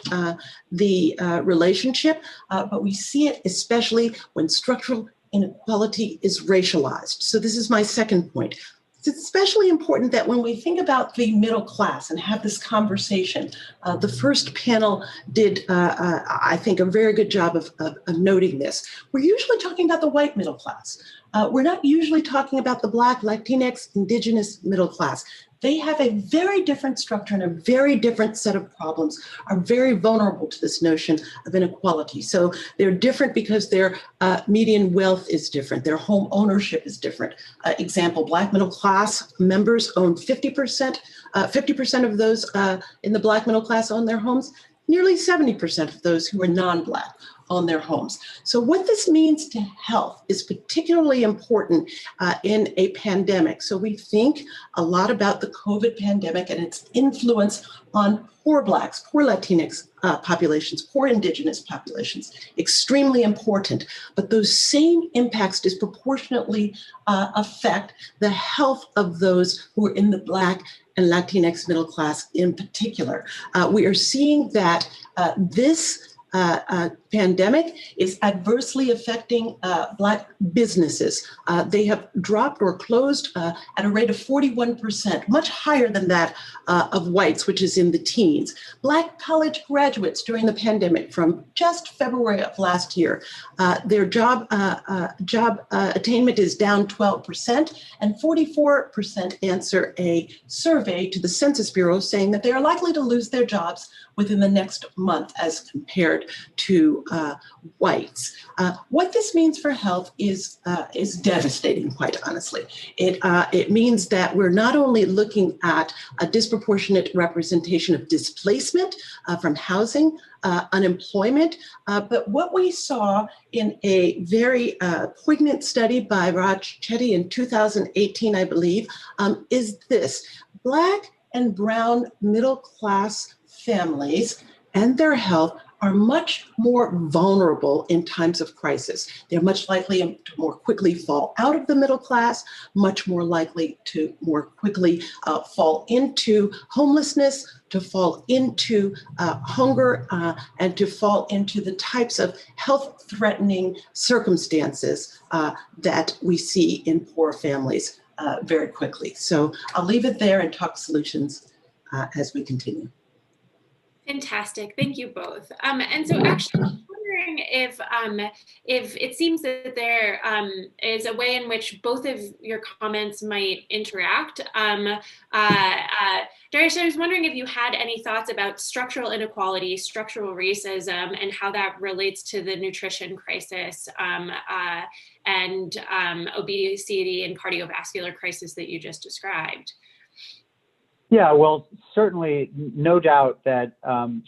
the relationship, but we see it especially when structural inequality is racialized. So this is my second point. It's especially important that when we think about the middle class and have this conversation, the first panel did, I think, a very good job of noting this. We're usually talking about the white middle class. We're not usually talking about the Black, Latinx, Indigenous middle class. They have a very different structure and a very different set of problems, are very vulnerable to this notion of inequality. So they're different because their median wealth is different. Their home ownership is different. Example, Black middle class members own 50%. 50% of those in the Black middle class own their homes. Nearly 70% of those who are non-Black own their homes. So what this means to health is particularly important in a pandemic. So we think a lot about the COVID pandemic and its influence on poor Blacks, poor Latinx populations, poor Indigenous populations, extremely important. But those same impacts disproportionately affect the health of those who are in the Black and Latinx middle class in particular. We are seeing that this pandemic is adversely affecting Black businesses. They have dropped or closed at a rate of 41%, much higher than that of whites, which is in the teens. Black college graduates during the pandemic from just February of last year, their job attainment is down 12%, and 44% answer a survey to the Census Bureau saying that they are likely to lose their jobs within the next month as compared to whites. What this means for health is devastating, quite honestly. It means that we're not only looking at a disproportionate representation of displacement from housing, unemployment, but what we saw in a very poignant study by Raj Chetty in 2018, I believe, is this: Black and brown middle class families and their health are much more vulnerable in times of crisis. They're much likely to more quickly fall out of the middle class, much more likely to more quickly fall into homelessness, to fall into hunger, and to fall into the types of health-threatening circumstances that we see in poor families very quickly. So I'll leave it there and talk solutions as we continue. Fantastic, thank you both. And so actually, I'm wondering if it seems that there is a way in which both of your comments might interact. Darius, I was wondering if you had any thoughts about structural inequality, structural racism, and how that relates to the nutrition crisis and obesity and cardiovascular crisis that you just described. Yeah, well, certainly, no doubt that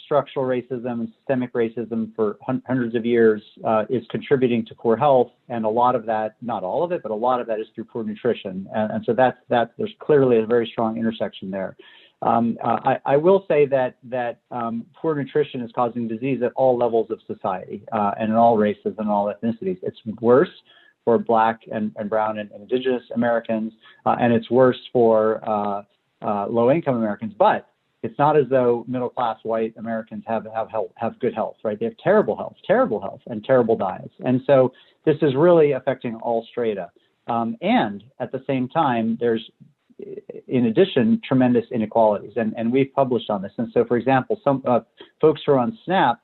structural racism and systemic racism for hundreds of years is contributing to poor health, and a lot of that, not all of it, but a lot of that is through poor nutrition, and so there's clearly a very strong intersection there. I will say that poor nutrition is causing disease at all levels of society and in all races and all ethnicities. It's worse for Black and brown and Indigenous Americans, and it's worse for low-income Americans, but it's not as though middle-class white Americans have good health, right? They have terrible health, and terrible diets. And so this is really affecting all strata. And at the same time, there's, in addition, tremendous inequalities, and we've published on this. And so, for example, some folks who are on SNAP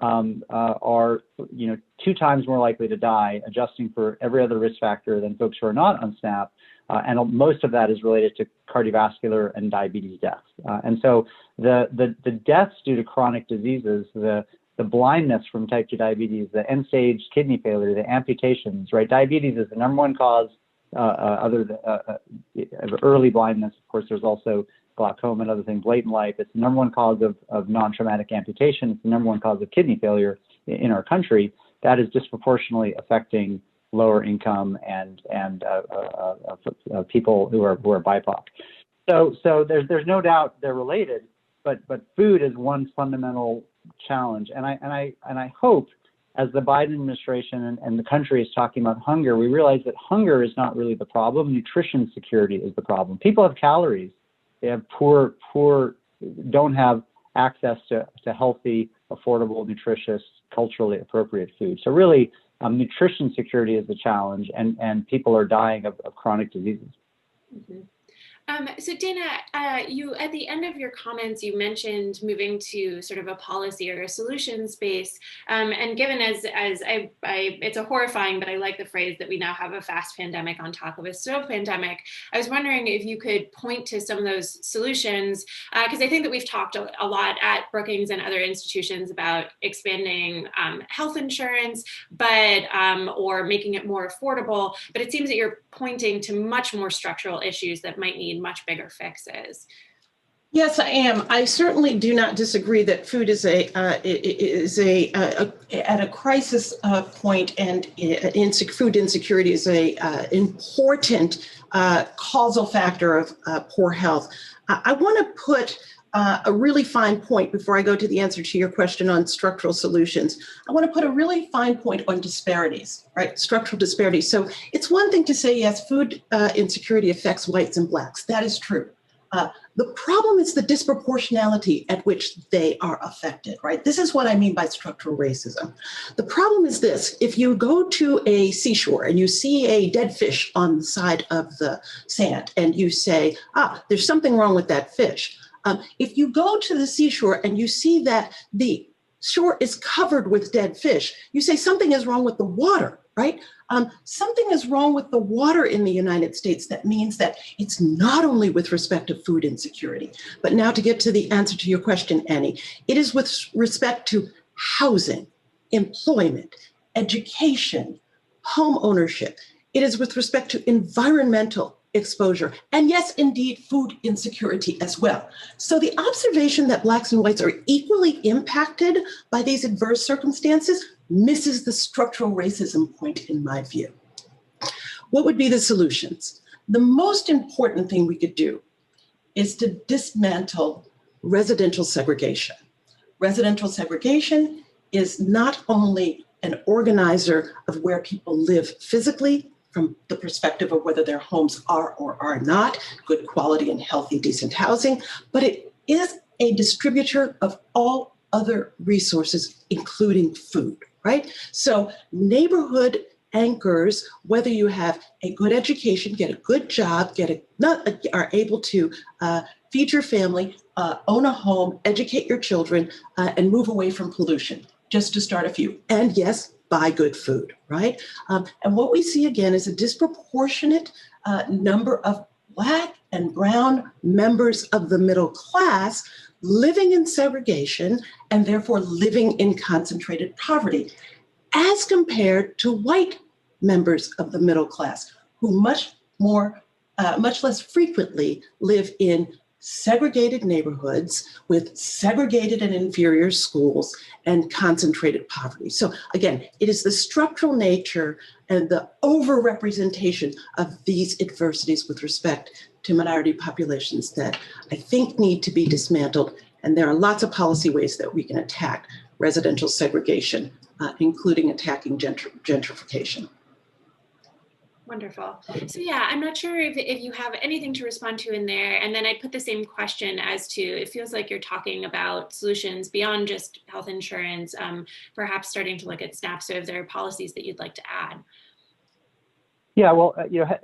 are 2 times more likely to die, adjusting for every other risk factor, than folks who are not on SNAP. And most of that is related to cardiovascular and diabetes deaths. And so the deaths due to chronic diseases, the blindness from type 2 diabetes, the end-stage kidney failure, the amputations, right? Diabetes is the #1 cause other than early blindness. Of course, there's also glaucoma and other things late in life. It's the #1 cause of non-traumatic amputation. It's the #1 cause of kidney failure in our country. That is disproportionately affecting lower income and people who are BIPOC. So there's no doubt they're related, but food is one fundamental challenge. And I hope, as the Biden administration and the country is talking about hunger, we realize that hunger is not really the problem. Nutrition security is the problem. People have calories. They have don't have access to healthy, affordable, nutritious, culturally appropriate food. So really, nutrition security is the challenge, and people are dying of chronic diseases. Mm-hmm. So Dana, you at the end of your comments, you mentioned moving to sort of a policy or a solution space. And given as it's a horrifying, but I like the phrase that we now have a fast pandemic on top of a slow pandemic, I was wondering if you could point to some of those solutions, because I think that we've talked a lot at Brookings and other institutions about expanding health insurance, but or making it more affordable. But it seems that you're pointing to much more structural issues that might need much bigger fixes. Yes, I am. I certainly do not disagree that food is at a crisis point, and food insecurity is a important causal factor of poor health. I want to put a really fine point before I go to the answer to your question on structural solutions. I want to put a really fine point on disparities, right? Structural disparities. So it's one thing to say, yes, food insecurity affects whites and Blacks. That is true. The problem is the disproportionality at which they are affected, right? This is what I mean by structural racism. The problem is this: if you go to a seashore and you see a dead fish on the side of the sand and you say, there's something wrong with that fish. If you go to the seashore and you see that the shore is covered with dead fish, you say something is wrong with the water, right? Something is wrong with the water in the United States. That means that it's not only with respect to food insecurity, but now to get to the answer to your question, Annie, it is with respect to housing, employment, education, home ownership. It is with respect to environmental exposure, and yes, indeed, food insecurity as well. So the observation that Blacks and whites are equally impacted by these adverse circumstances misses the structural racism point in my view. What would be the solutions? The most important thing we could do is to dismantle residential segregation. Residential segregation is not only an organizer of where people live physically, from the perspective of whether their homes are or are not good quality and healthy, decent housing, but it is a distributor of all other resources, including food, right? So neighborhood anchors, whether you have a good education, get a good job, are able to feed your family, own a home, educate your children, and move away from pollution, just to start a few. And yes, buy good food, right? And what we see again is a disproportionate number of Black and brown members of the middle class living in segregation and therefore living in concentrated poverty, as compared to white members of the middle class who much less frequently live in segregated neighborhoods with segregated and inferior schools and concentrated poverty. So again, it is the structural nature and the overrepresentation of these adversities with respect to minority populations that I think need to be dismantled. And there are lots of policy ways that we can attack residential segregation, including attacking gentrification. Wonderful. So yeah, I'm not sure if you have anything to respond to in there. And then I'd put the same question as to, it feels like you're talking about solutions beyond just health insurance, perhaps starting to look at SNAP. So if there are policies that you'd like to add. Yeah, well,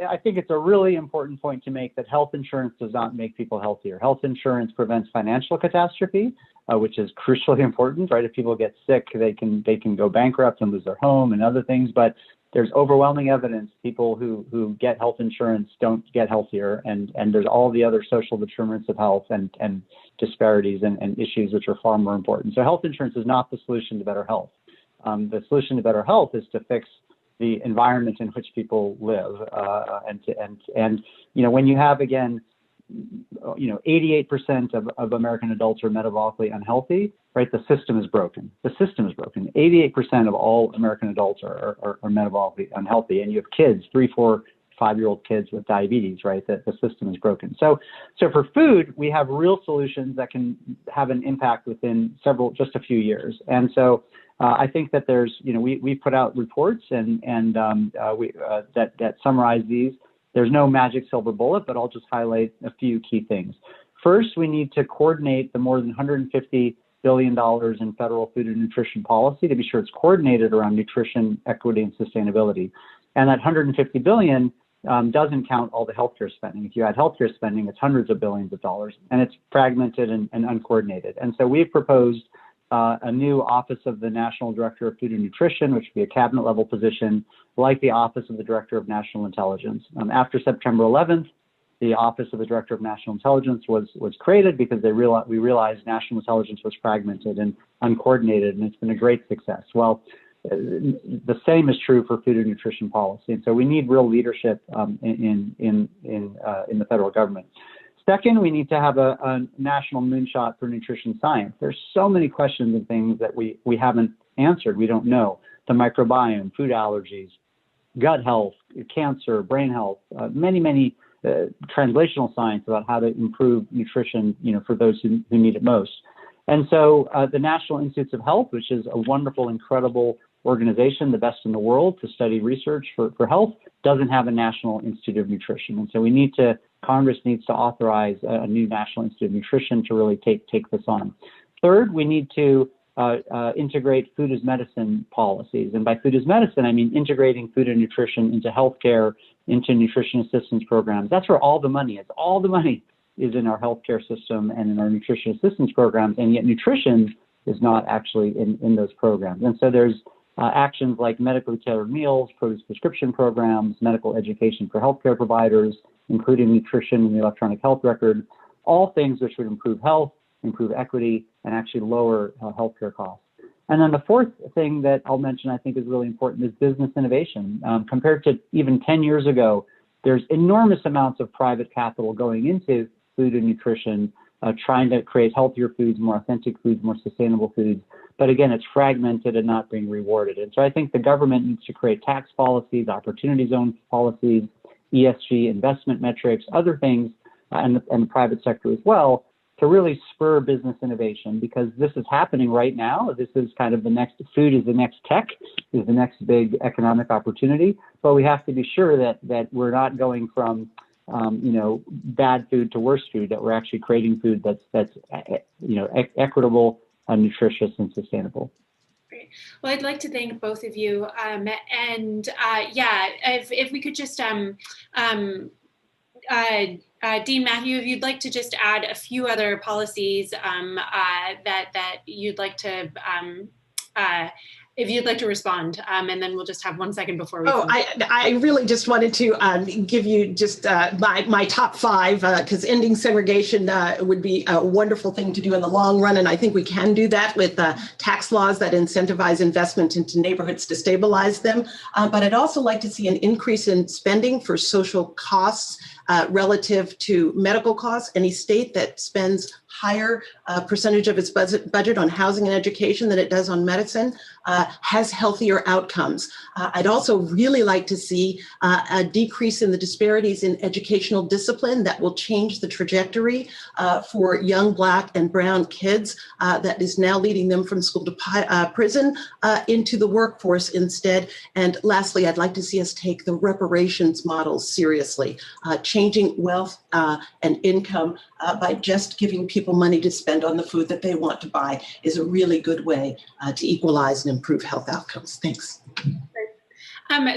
I think it's a really important point to make that health insurance does not make people healthier. Health insurance prevents financial catastrophe, which is crucially important, right? If people get sick, they can go bankrupt and lose their home and other things. But there's overwhelming evidence people who get health insurance don't get healthier, and there's all the other social determinants of health and disparities and issues which are far more important. So health insurance is not the solution to better health. The solution to better health is to fix the environment in which people live, and when you have, again, 88% of American adults are metabolically unhealthy, right? The system is broken. The system is broken. 88% of all American adults are metabolically unhealthy, and you have kids, 3, 4, 5-year-old kids with diabetes, right? The system is broken. So for food, we have real solutions that can have an impact within just a few years. And so I think that there's, we put out reports that summarize these. There's no magic silver bullet, but I'll just highlight a few key things. First, we need to coordinate the more than $150 billion in federal food and nutrition policy to be sure it's coordinated around nutrition, equity, and sustainability. And that $150 billion doesn't count all the healthcare spending. If you add healthcare spending, it's hundreds of billions of dollars, and it's fragmented and uncoordinated. And so we've proposed a new Office of the National Director of Food and Nutrition, which would be a cabinet level position, like the Office of the Director of National Intelligence. After September 11th, the Office of the Director of National Intelligence was created because we realized national intelligence was fragmented and uncoordinated, and it's been a great success. Well, the same is true for food and nutrition policy, and so we need real leadership in the federal government. Second, we need to have a national moonshot for nutrition science. There's so many questions and things that we haven't answered. We don't know. The microbiome, food allergies, gut health, cancer, brain health, many translational science about how to improve nutrition, for those who need it most. And so the National Institutes of Health, which is a wonderful, incredible organization, the best in the world to study research for health, doesn't have a National Institute of Nutrition. And so we need to Congress needs to authorize a new National Institute of Nutrition to really take this on. Third, we need to integrate food as medicine policies. And by food as medicine, I mean integrating food and nutrition into healthcare, into nutrition assistance programs. That's where all the money is. All the money is in our healthcare system and in our nutrition assistance programs, and yet nutrition is not actually in those programs. And so there's actions like medically tailored meals, produce prescription programs, medical education for healthcare providers, including nutrition and the electronic health record, all things which would improve health, improve equity, and actually lower healthcare costs. And then the fourth thing that I'll mention I think is really important is business innovation. Compared to even 10 years ago, there's enormous amounts of private capital going into food and nutrition, trying to create healthier foods, more authentic foods, more sustainable foods. But again, it's fragmented and not being rewarded. And so I think the government needs to create tax policies, opportunity zone policies, ESG investment metrics, other things, and the private sector as well, to really spur business innovation, because this is happening right now. This is kind of the next, food is the next tech, is the next big economic opportunity. But we have to be sure that we're not going from bad food to worse food, that we're actually creating food that's equitable, nutritious, and sustainable. Great. Well, I'd like to thank both of you. If we could just, Dean Matthew, if you'd like to just add a few other policies that you'd like to, if you'd like to respond, and then we'll just have 1 second before we. I really just wanted to give you just my top 5, because ending segregation would be a wonderful thing to do in the long run. And I think we can do that with tax laws that incentivize investment into neighborhoods to stabilize them. But I'd also like to see an increase in spending for social costs relative to medical costs. Any state that spends higher percentage of its budget on housing and education than it does on medicine has healthier outcomes. I'd also really like to see a decrease in the disparities in educational discipline that will change the trajectory for young Black and brown kids that is now leading them from school to prison into the workforce instead. And lastly, I'd like to see us take the reparations model seriously, changing wealth and income by just giving people money to spend on the food that they want to buy is a really good way to equalize and improve health outcomes. Thanks.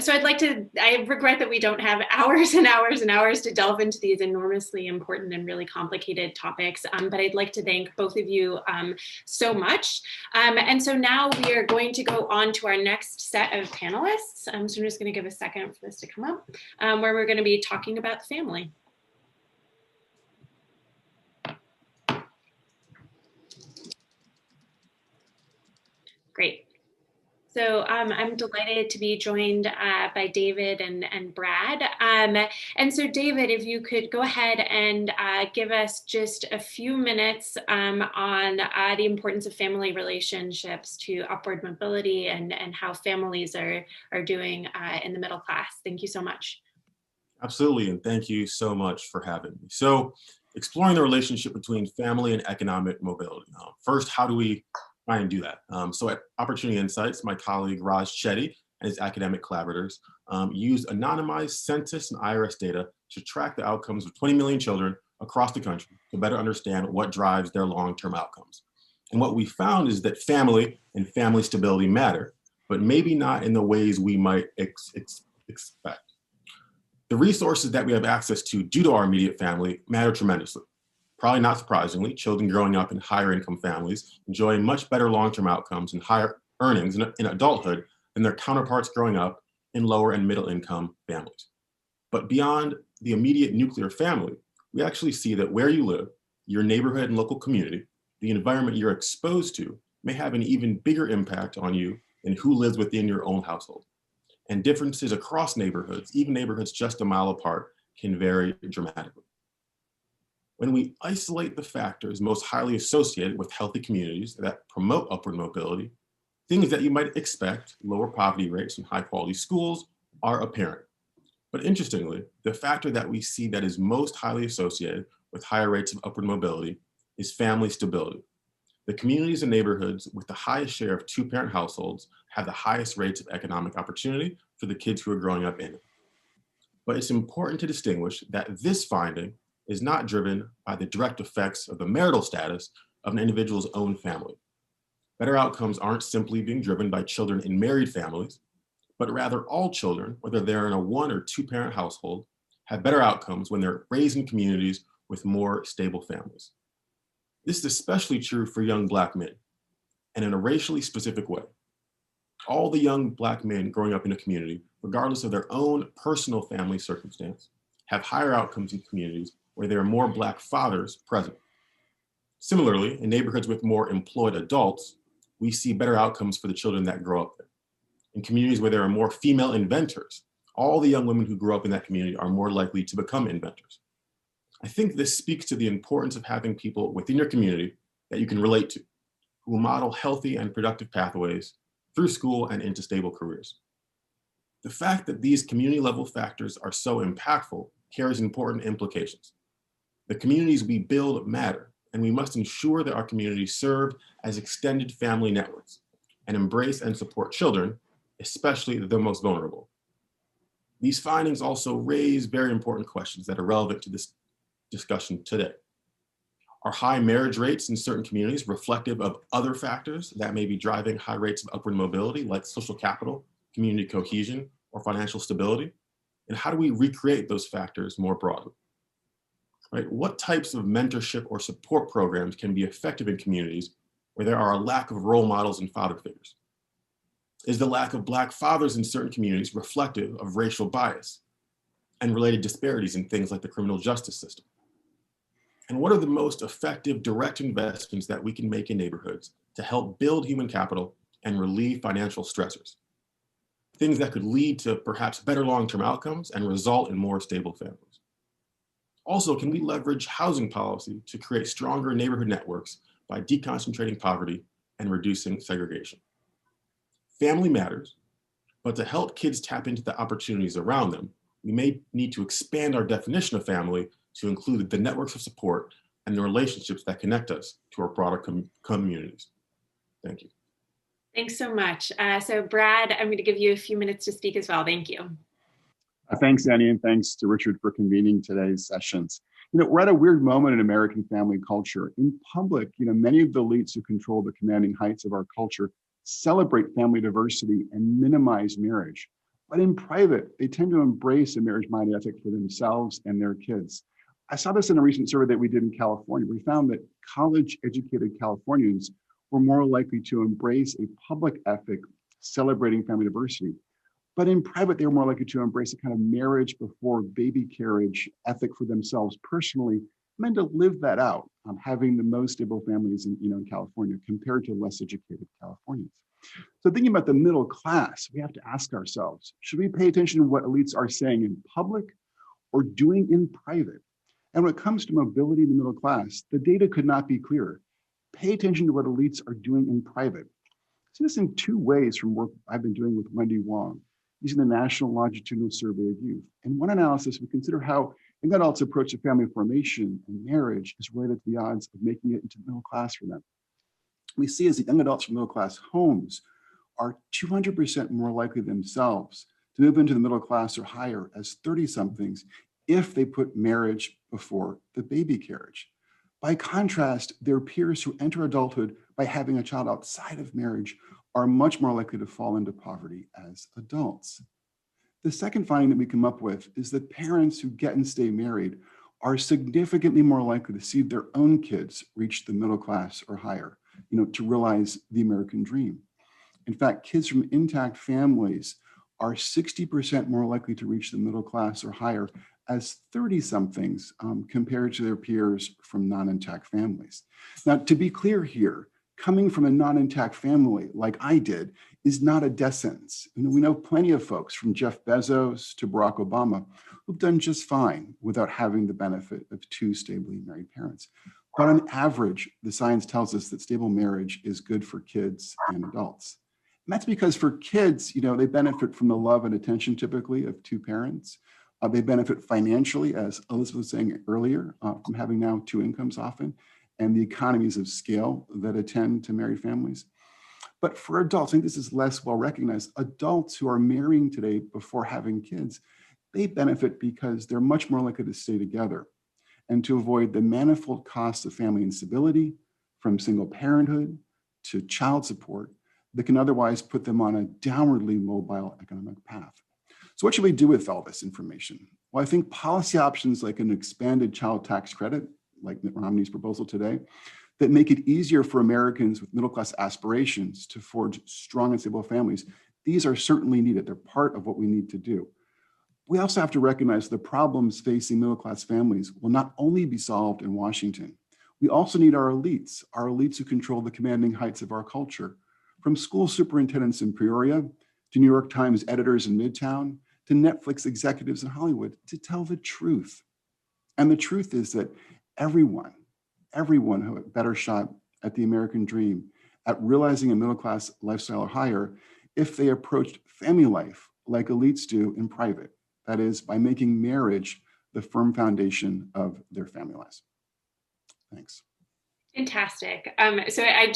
So I regret that we don't have hours and hours and hours to delve into these enormously important and really complicated topics, but I'd like to thank both of you so much. And so now we are going to go on to our next set of panelists. So I'm just going to give a second for this to come up, where we're going to be talking about the family. Great. So I'm delighted to be joined by David and Brad. And so David, if you could go ahead and give us just a few minutes on the importance of family relationships to upward mobility and how families are doing in the middle class. Thank you so much. Absolutely, and thank you so much for having me. So exploring the relationship between family and economic mobility. First, how do we try and do that? So at Opportunity Insights, my colleague Raj Chetty and his academic collaborators used anonymized census and IRS data to track the outcomes of 20 million children across the country to better understand what drives their long-term outcomes. And what we found is that family and family stability matter, but maybe not in the ways we might expect. The resources that we have access to due to our immediate family matter tremendously. Probably not surprisingly, children growing up in higher income families enjoy much better long-term outcomes and higher earnings in adulthood than their counterparts growing up in lower and middle income families. But beyond the immediate nuclear family, we actually see that where you live, your neighborhood and local community, the environment you're exposed to may have an even bigger impact on you than who lives within your own household. And differences across neighborhoods, even neighborhoods just a mile apart, can vary dramatically. When we isolate the factors most highly associated with healthy communities that promote upward mobility, things that you might expect, lower poverty rates and high quality schools, are apparent. But interestingly, the factor that we see that is most highly associated with higher rates of upward mobility is family stability. The communities and neighborhoods with the highest share of two-parent households have the highest rates of economic opportunity for the kids who are growing up in it. But it's important to distinguish that this finding is not driven by the direct effects of the marital status of an individual's own family. Better outcomes aren't simply being driven by children in married families, but rather all children, whether they're in a 1 or 2 parent household, have better outcomes when they're raised in communities with more stable families. This is especially true for young Black men, and in a racially specific way. All the young Black men growing up in a community, regardless of their own personal family circumstance, have higher outcomes in communities where there are more Black fathers present. Similarly, in neighborhoods with more employed adults, we see better outcomes for the children that grow up there. In communities where there are more female inventors, all the young women who grow up in that community are more likely to become inventors. I think this speaks to the importance of having people within your community that you can relate to, who will model healthy and productive pathways through school and into stable careers. The fact that these community level factors are so impactful carries important implications. The communities we build matter, and we must ensure that our communities serve as extended family networks and embrace and support children, especially the most vulnerable. These findings also raise very important questions that are relevant to this discussion today. Are high marriage rates in certain communities reflective of other factors that may be driving high rates of upward mobility, like social capital, community cohesion, or financial stability? And how do we recreate those factors more broadly? Right? What types of mentorship or support programs can be effective in communities where there are a lack of role models and father figures? Is the lack of Black fathers in certain communities reflective of racial bias and related disparities in things like the criminal justice system? And what are the most effective direct investments that we can make in neighborhoods to help build human capital and relieve financial stressors? Things that could lead to perhaps better long-term outcomes and result in more stable families. Also, can we leverage housing policy to create stronger neighborhood networks by deconcentrating poverty and reducing segregation? Family matters, but to help kids tap into the opportunities around them, we may need to expand our definition of family to include the networks of support and the relationships that connect us to our broader communities. Thank you. Thanks so much. So Brad, I'm going to give you a few minutes to speak as well. Thank you. Thanks, Annie, and thanks to Richard for convening today's sessions. We're at a weird moment in American family culture. In public, many of the elites who control the commanding heights of our culture celebrate family diversity and minimize marriage. But in private, they tend to embrace a marriage-minded ethic for themselves and their kids. I saw this in a recent survey that we did in California. We found that college-educated Californians were more likely to embrace a public ethic celebrating family diversity. But in private, they were more likely to embrace a kind of marriage before baby carriage ethic for themselves personally, and then to live that out, having the most stable families in California compared to less educated Californians. So thinking about the middle class, we have to ask ourselves, should we pay attention to what elites are saying in public or doing in private? And when it comes to mobility in the middle class, the data could not be clearer. Pay attention to what elites are doing in private. I see this in 2 ways from work I've been doing with Wendy Wong, using the National Longitudinal Survey of Youth. In one analysis, we consider how young adults' approach to family formation and marriage is related to the odds of making it into the middle class for them. We see as the young adults from middle class homes are 200% more likely themselves to move into the middle class or higher as 30-somethings if they put marriage before the baby carriage. By contrast, their peers who enter adulthood by having a child outside of marriage are much more likely to fall into poverty as adults. The second finding that we come up with is that parents who get and stay married are significantly more likely to see their own kids reach the middle class or higher, to realize the American dream. In fact, kids from intact families are 60% more likely to reach the middle class or higher as 30-somethings compared to their peers from non-intact families. Now, to be clear here, coming from a non-intact family like I did is not a death sentence. We know plenty of folks from Jeff Bezos to Barack Obama who've done just fine without having the benefit of 2 stably married parents. But on average, the science tells us that stable marriage is good for kids and adults. And that's because for kids, they benefit from the love and attention typically of 2 parents. They benefit financially, as Elizabeth was saying earlier, from having now 2 incomes often, and the economies of scale that attend to married families. But for adults, I think this is less well recognized. Adults who are marrying today before having kids they benefit because they're much more likely to stay together and to avoid the manifold costs of family instability, from single parenthood to child support, that can otherwise put them on a downwardly mobile economic path. So what should we do with all this information? Well, I think policy options like an expanded child tax credit, like Mitt Romney's proposal today, that make it easier for Americans with middle-class aspirations to forge strong and stable families, these are certainly needed. They're part of what we need to do. We also have to recognize the problems facing middle-class families will not only be solved in Washington. We also need our elites who control the commanding heights of our culture, from school superintendents in Peoria to New York Times editors in Midtown to Netflix executives in Hollywood, to tell the truth. And the truth is that everyone who had a better shot at the American dream, at realizing a middle-class lifestyle or higher, if they approached family life like elites do in private. That is, by making marriage the firm foundation of their family lives. Thanks. Fantastic. So I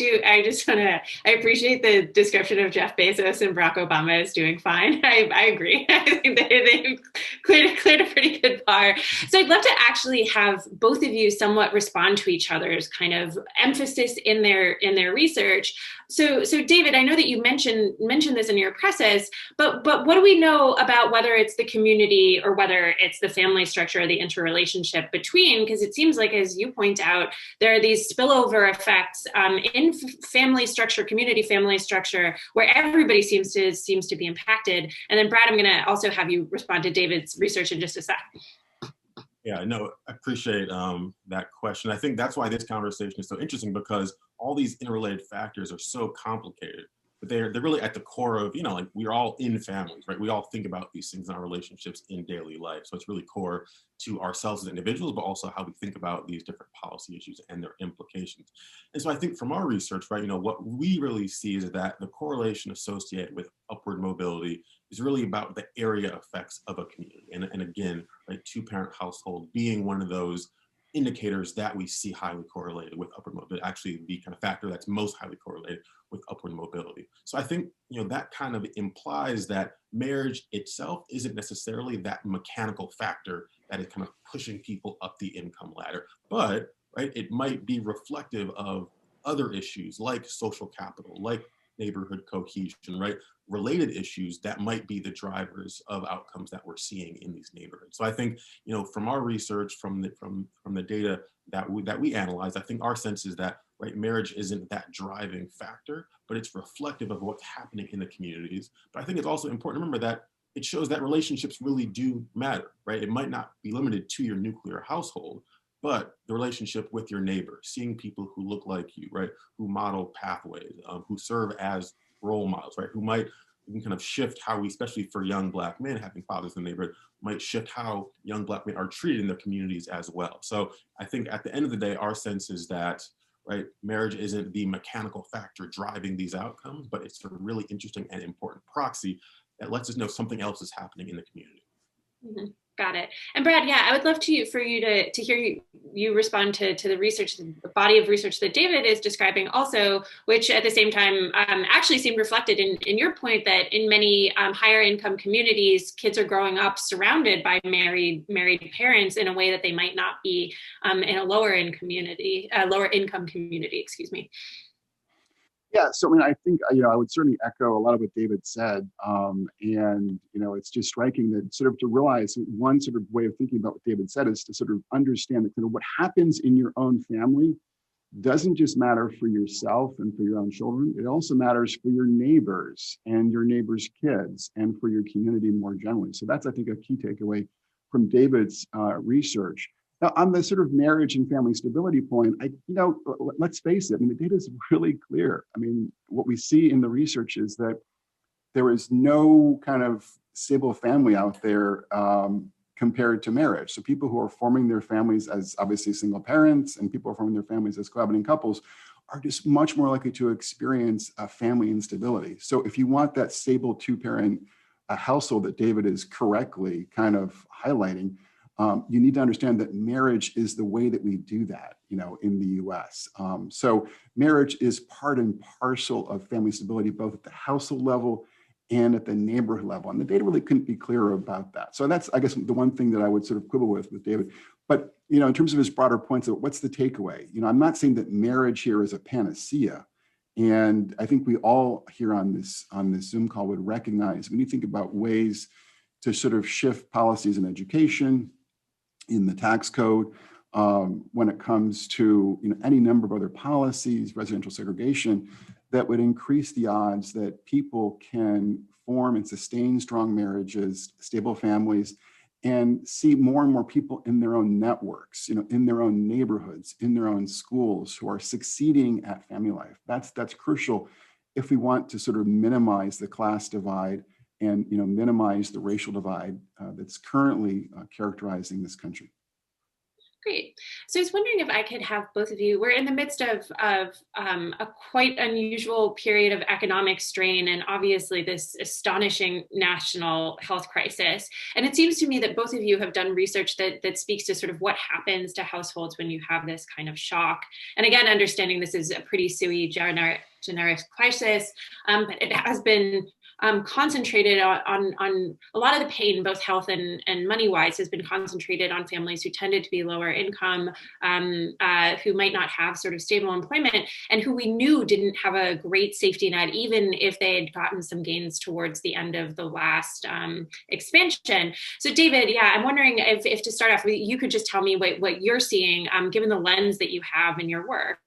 appreciate the description of Jeff Bezos and Barack Obama as doing fine. I agree. I think they've cleared a pretty good bar. So I'd love to actually have both of you somewhat respond to each other's kind of emphasis in their research. So David, I know that you mentioned this in your preface, but what do we know about whether it's the community or whether it's the family structure or the interrelationship between? Because it seems like, as you point out, there are these spillover effects in family structure, community family structure, where everybody seems to be impacted. And then Brad, I'm going to also have you respond to David's research in just a sec. Yeah, no, I appreciate that question. I think that's why this conversation is so interesting, because all these interrelated factors are so complicated, but they're really at the core of, like, we're all in families, right? We all think about these things in our relationships in daily life. So it's really core to ourselves as individuals, but also how we think about these different policy issues and their implications. And so I think from our research, right, what we really see is that the correlation associated with upward mobility is really about the area effects of a community. And again, right, two-parent household being one of those indicators that we see highly correlated with upward mobility, actually the kind of factor that's most highly correlated with upward mobility. So I think, that kind of implies that marriage itself isn't necessarily that mechanical factor that is kind of pushing people up the income ladder, but right, it might be reflective of other issues like social capital, like neighborhood cohesion, right? Related issues that might be the drivers of outcomes that we're seeing in these neighborhoods. So I think, from our research, from the data that we analyze, I think our sense is that, right, marriage isn't that driving factor, but it's reflective of what's happening in the communities. But I think it's also important to remember that it shows that relationships really do matter, right? It might not be limited to your nuclear household, but the relationship with your neighbor, seeing people who look like you, right, who model pathways, who serve as role models, right, who might kind of shift how we, especially for young Black men having fathers in the neighborhood, might shift how young Black men are treated in their communities as well. So I think at the end of the day, our sense is that, right, marriage isn't the mechanical factor driving these outcomes, but it's a really interesting and important proxy that lets us know something else is happening in the community. Mm-hmm. Got it. And Brad, yeah, I would love for you to hear you respond to the research, the body of research that David is describing also, which at the same time actually seemed reflected in your point that in many higher income communities, kids are growing up surrounded by married parents in a way that they might not be in a lower income community, excuse me. Yeah, so I think, I would certainly echo a lot of what David said. And, it's just striking that sort of to realize one sort of way of thinking about what David said is to sort of understand that kind of what happens in your own family doesn't just matter for yourself and for your own children. It also matters for your neighbors and your neighbors' kids and for your community more generally. So that's, I think, a key takeaway from David's research. Now, on the sort of marriage and family stability point, let's face it, the data is really clear. What we see in the research is that there is no kind of stable family out there compared to marriage. So people who are forming their families as obviously single parents and people who are forming their families as cohabiting couples are just much more likely to experience family instability. So if you want that stable two-parent household that David is correctly kind of highlighting, you need to understand that marriage is the way that we do that, in the US. So marriage is part and parcel of family stability, both at the household level and at the neighborhood level. And the data really couldn't be clearer about that. So that's, I guess, the one thing that I would sort of quibble with David. But, you know, in terms of his broader points, of what's the takeaway? You know, I'm not saying that marriage here is a panacea. And I think we all here on this Zoom call would recognize when you think about ways to sort of shift policies in education, in the tax code, when it comes to, you know, any number of other policies, residential segregation, that would increase the odds that people can form and sustain strong marriages, stable families, and see more and more people in their own networks, you know, in their own neighborhoods, in their own schools, who are succeeding at family life. That's crucial if we want to sort of minimize the class divide and, you know, minimize the racial divide that's currently characterizing this country. Great. So I was wondering if I could have both of you, we're in the midst of a quite unusual period of economic strain and obviously this astonishing national health crisis. And it seems to me that both of you have done research that speaks to sort of what happens to households when you have this kind of shock. And again, understanding this is a pretty sui generis crisis, but it has been concentrated on a lot of the pain, both health and money-wise, has been concentrated on families who tended to be lower income, who might not have sort of stable employment, and who we knew didn't have a great safety net, even if they had gotten some gains towards the end of the last expansion. So David, yeah, I'm wondering if to start off, you could just tell me what you're seeing, given the lens that you have in your work.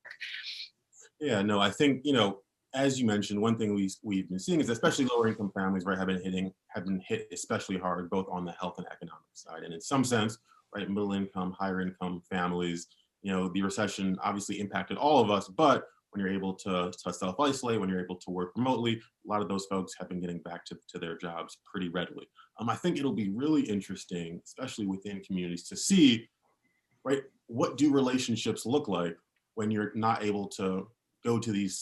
Yeah, no, I think, you know, as you mentioned, one thing we've been seeing is especially lower income families, right, have been hit especially hard, both on the health and economic side. And in some sense, right, middle income, higher income families, you know, the recession obviously impacted all of us, but when you're able to self-isolate, when you're able to work remotely, a lot of those folks have been getting back to their jobs pretty readily. I think it'll be really interesting, especially within communities, to see, right, what do relationships look like when you're not able to go to these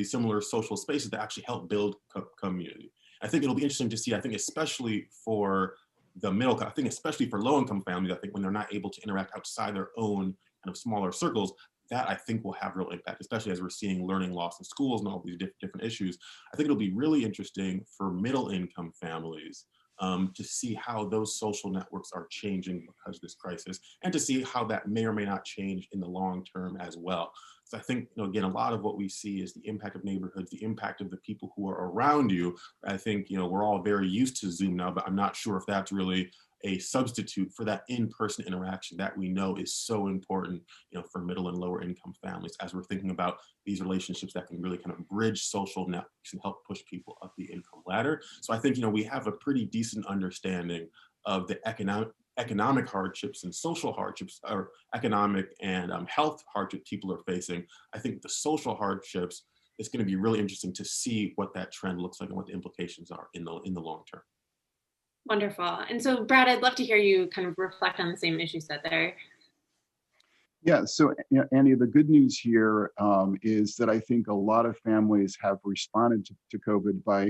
similar social spaces that actually help build community. I think it'll be interesting to see, I think especially for the middle class, I think especially for low income families, I think when they're not able to interact outside their own kind of smaller circles, that I think will have real impact, especially as we're seeing learning loss in schools and all these different issues. I think it'll be really interesting for middle income families to see how those social networks are changing because of this crisis, and to see how that may or may not change in the long term as well. So I think, you know, again, a lot of what we see is the impact of neighborhoods, the impact of the people who are around you. I think, you know, we're all very used to Zoom now, but I'm not sure if that's really a substitute for that in-person interaction that we know is so important, you know, for middle and lower income families, as we're thinking about these relationships that can really kind of bridge social networks and help push people up the income ladder. So I think, you know, we have a pretty decent understanding of the economic hardships and social hardships, or economic and health hardships people are facing. I think the social hardships, it's going to be really interesting to see what that trend looks like and what the implications are in the long term. Wonderful. And so Brad, I'd love to hear you kind of reflect on the same issue set there. Yeah, so Andy, the good news here is that I think a lot of families have responded to COVID by,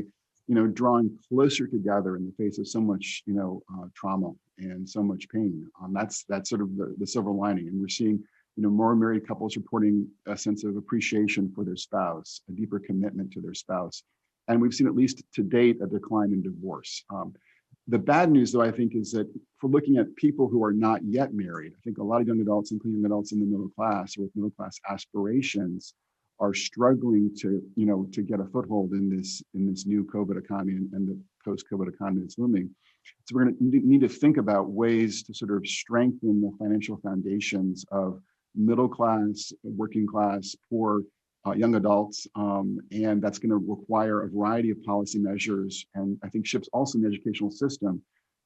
you know, drawing closer together in the face of so much, you know, trauma and so much pain. That's sort of the silver lining. And we're seeing, you know, more married couples reporting a sense of appreciation for their spouse, a deeper commitment to their spouse. And we've seen, at least to date, a decline in divorce. The bad news, though, I think, is that for looking at people who are not yet married, I think a lot of young adults, including adults in the middle class or with middle class aspirations, are struggling to, you know, to get a foothold in this new COVID economy and the post-COVID economy that's looming. So we're going to need to think about ways to sort of strengthen the financial foundations of middle class, working class, poor, young adults, and that's going to require a variety of policy measures, and I think shifts also in the educational system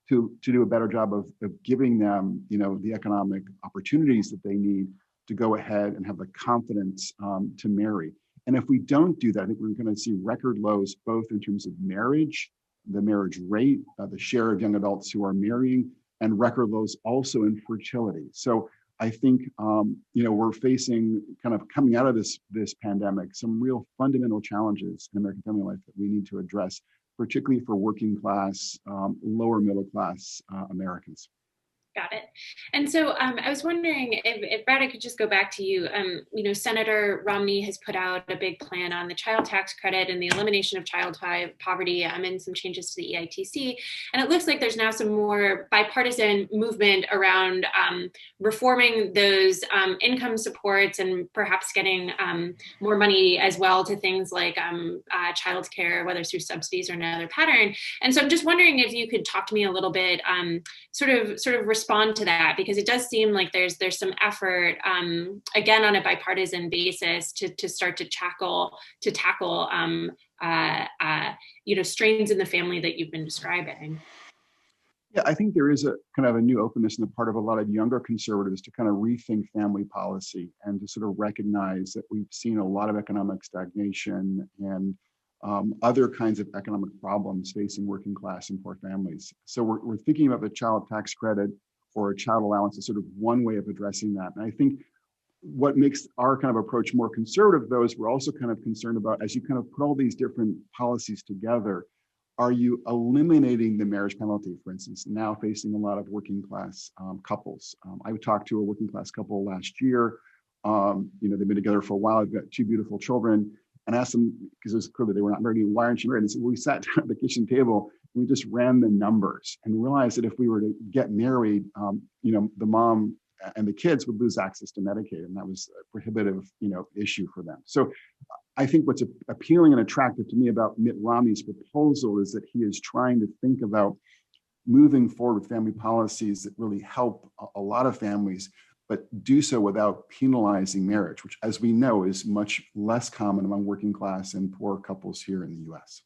to do a better job of giving them, you know, the economic opportunities that they need to go ahead and have the confidence to marry. And if we don't do that, I think we're going to see record lows, both in terms of marriage, the marriage rate, the share of young adults who are marrying, and record lows also in fertility. So I think, you know, we're facing, kind of coming out of this pandemic, some real fundamental challenges in American family life that we need to address, particularly for working class, lower middle class Americans. Got it. And so I was wondering if Brad, I could just go back to you. Senator Romney has put out a big plan on the child tax credit and the elimination of child poverty and some changes to the EITC. And it looks like there's now some more bipartisan movement around reforming those income supports and perhaps getting more money as well to things like child care, whether it's through subsidies or another pattern. And so I'm just wondering if you could talk to me a little bit, sort of respond to that, because it does seem like there's some effort, again, on a bipartisan basis to start to tackle strains in the family that you've been describing. Yeah, I think there is a kind of a new openness on the part of a lot of younger conservatives to kind of rethink family policy and to sort of recognize that we've seen a lot of economic stagnation and other kinds of economic problems facing working class and poor families. So we're thinking about the child tax credit or a child allowance as sort of one way of addressing that. And I think what makes our kind of approach more conservative, though, is we're also kind of concerned about, as you kind of put all these different policies together, are you eliminating the marriage penalty, for instance, now facing a lot of working class couples? I talked to a working class couple last year. They've been together for a while. They've got 2 beautiful children. And asked them, because it was clear that they were not married, why aren't you married? And so we sat down at the kitchen table, and we just ran the numbers and realized that if we were to get married, the mom and the kids would lose access to Medicaid, and that was a prohibitive, issue for them. So I think what's appealing and attractive to me about Mitt Romney's proposal is that he is trying to think about moving forward with family policies that really help a lot of families, but do so without penalizing marriage, which, as we know, is much less common among working class and poor couples here in the US.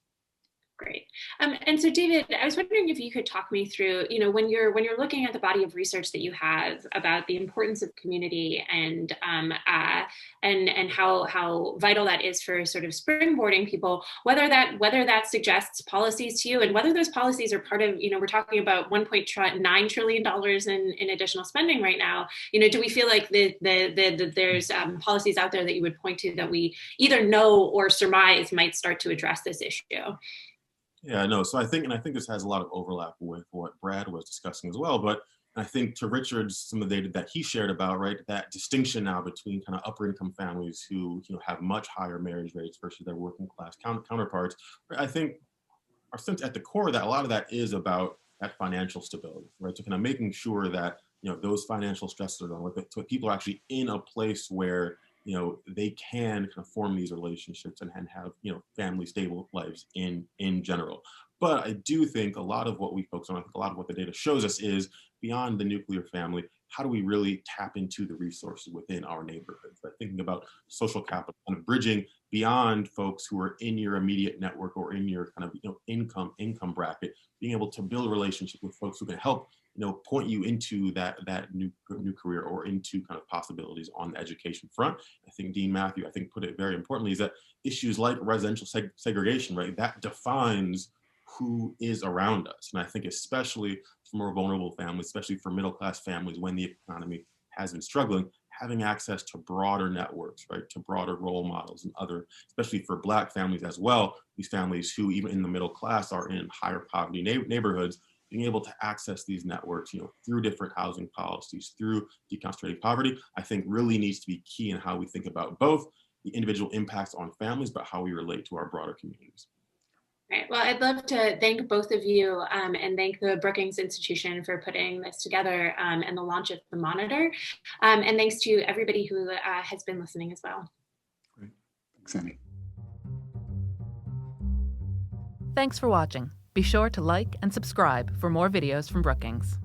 Great. And so, David, I was wondering if you could talk me through, when you're looking at the body of research that you have about the importance of community and how vital that is for sort of springboarding people, whether that suggests policies to you, and whether those policies are part of, we're talking about $1.9 trillion in additional spending right now. Do we feel like there's policies out there that you would point to that we either know or surmise might start to address this issue? Yeah, no. So I think this has a lot of overlap with what Brad was discussing as well. But I think to Richard's, some of the data that he shared about, right, that distinction now between kind of upper income families who have much higher marriage rates versus their working class counterparts. I think our sense at the core of that, a lot of that is about that financial stability, right? So kind of making sure that those financial stresses are done with it, so people are actually in a place where they can kind of form these relationships and have, family stable lives in general. But I do think a lot of what we focus on, I think a lot of what the data shows us is beyond the nuclear family, how do we really tap into the resources within our neighborhoods, right? Thinking about social capital, kind of bridging beyond folks who are in your immediate network or in your kind of, income bracket, being able to build a relationship with folks who can help point you into that new career or into kind of possibilities on the education front. I think Dean Matthew, put it very importantly, is that issues like residential segregation, right, that defines who is around us. And I think especially for more vulnerable families, especially for middle class families, when the economy has been struggling, having access to broader networks, right, to broader role models and other, especially for Black families as well, these families who even in the middle class are in higher poverty neighborhoods, being able to access these networks, through different housing policies, through deconcentrating poverty, I think really needs to be key in how we think about both the individual impacts on families, but how we relate to our broader communities. Right. Well, I'd love to thank both of you and thank the Brookings Institution for putting this together and the launch of the Monitor. And thanks to everybody who has been listening as well. Great. Thanks, Annie. Thanks for watching. Be sure to like and subscribe for more videos from Brookings.